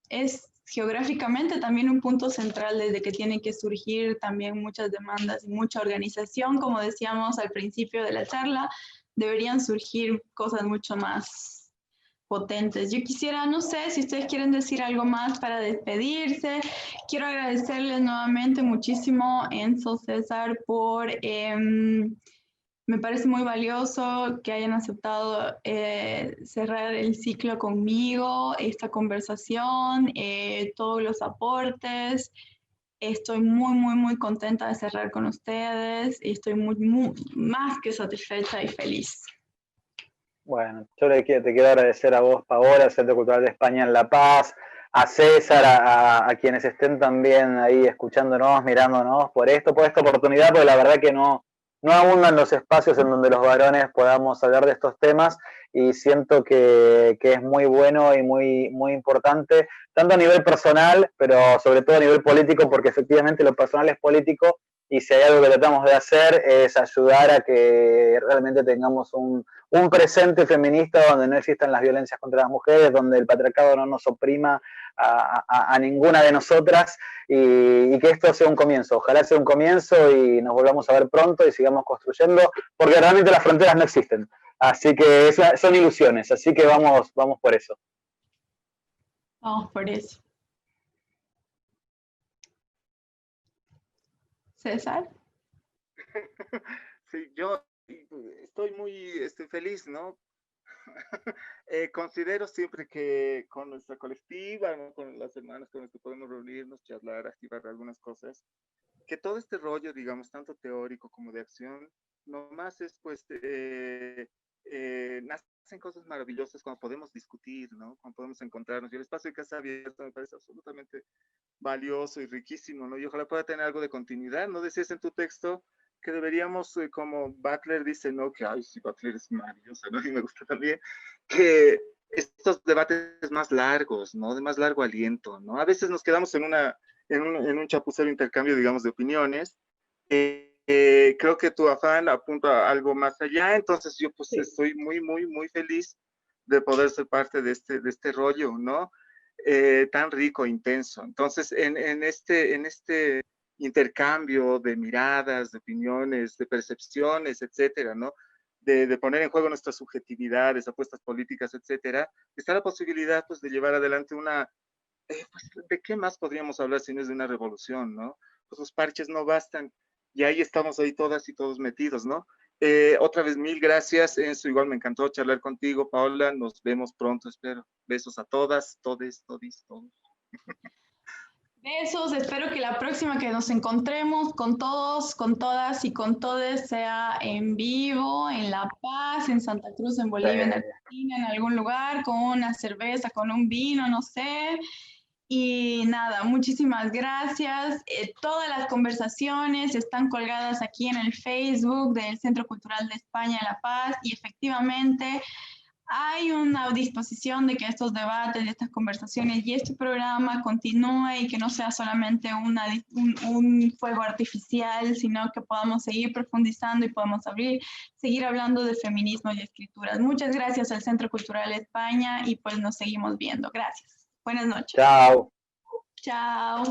es geográficamente también un punto central desde que tienen que surgir también muchas demandas y mucha organización, como decíamos al principio de la charla, deberían surgir cosas mucho más potentes. Yo quisiera, no sé si ustedes quieren decir algo más para despedirse. Quiero agradecerles nuevamente muchísimo, Enzo, César, por... me parece muy valioso que hayan aceptado cerrar el ciclo conmigo, esta conversación, todos los aportes. Estoy muy contenta de cerrar con ustedes y estoy más que satisfecha y feliz. Bueno, yo te quiero agradecer a vos, Paola, al Centro Cultural de España en La Paz, a César, a quienes estén también ahí escuchándonos, mirándonos por esta oportunidad, porque la verdad que no abundan los espacios en donde los varones podamos hablar de estos temas, y siento que es muy bueno y muy importante, tanto a nivel personal, pero sobre todo a nivel político, porque efectivamente lo personal es político, y si hay algo que tratamos de hacer es ayudar a que realmente tengamos un presente feminista donde no existan las violencias contra las mujeres, donde el patriarcado no nos oprima a ninguna de nosotras, y que esto sea un comienzo. Ojalá sea un comienzo y nos volvamos a ver pronto y sigamos construyendo, porque realmente las fronteras no existen. Así que son ilusiones, así que vamos por eso. Vamos por eso. César. Sí, yo estoy muy feliz, ¿no? Considero siempre que con nuestra colectiva, ¿no? Con las hermanas con las que podemos reunirnos, charlar, activar algunas cosas, que todo este rollo, digamos, tanto teórico como de acción, nomás es, pues, nacen cosas maravillosas cuando podemos discutir, ¿no? Cuando podemos encontrarnos. Y el espacio de Casa Abierta me parece absolutamente valioso y riquísimo, ¿no? Y ojalá pueda tener algo de continuidad, ¿no? Decías en tu texto que deberíamos, como Butler dice, ¿no? Que, ay, sí, Butler es maravilloso, ¿no? Y me gusta también, que estos debates más largos, ¿no? De más largo aliento, ¿no? A veces nos quedamos en un chapucero intercambio, digamos, de opiniones. Creo que tu afán apunta a algo más allá, entonces yo pues estoy muy feliz de poder ser parte de este rollo, ¿no? Tan rico, intenso. Entonces, en este intercambio de miradas, de opiniones, de percepciones, etcétera, ¿no? De poner en juego nuestras subjetividades, apuestas políticas, etcétera, está la posibilidad, pues, de llevar adelante pues, ¿de qué más podríamos hablar si no es de una revolución, ¿no? Pues los parches no bastan, y ahí estamos ahí todas y todos metidos, ¿no? Otra vez, mil gracias, Enzo, igual me encantó charlar contigo, Paola, nos vemos pronto, espero. Besos a todas, todes, todis, todos. Besos, espero que la próxima que nos encontremos con todos, con todas y con todes sea en vivo, en La Paz, en Santa Cruz, en Bolivia, en Argentina, en algún lugar, con una cerveza, con un vino, no sé. Y nada, muchísimas gracias. Todas las conversaciones están colgadas aquí en el Facebook del Centro Cultural de España en La Paz, y efectivamente hay una disposición de que estos debates y estas conversaciones y este programa continúe, y que no sea solamente un fuego artificial, sino que podamos seguir profundizando y podamos seguir hablando de feminismo y escrituras. Muchas gracias al Centro Cultural España, y pues nos seguimos viendo. Gracias. Buenas noches. Chao. Chao.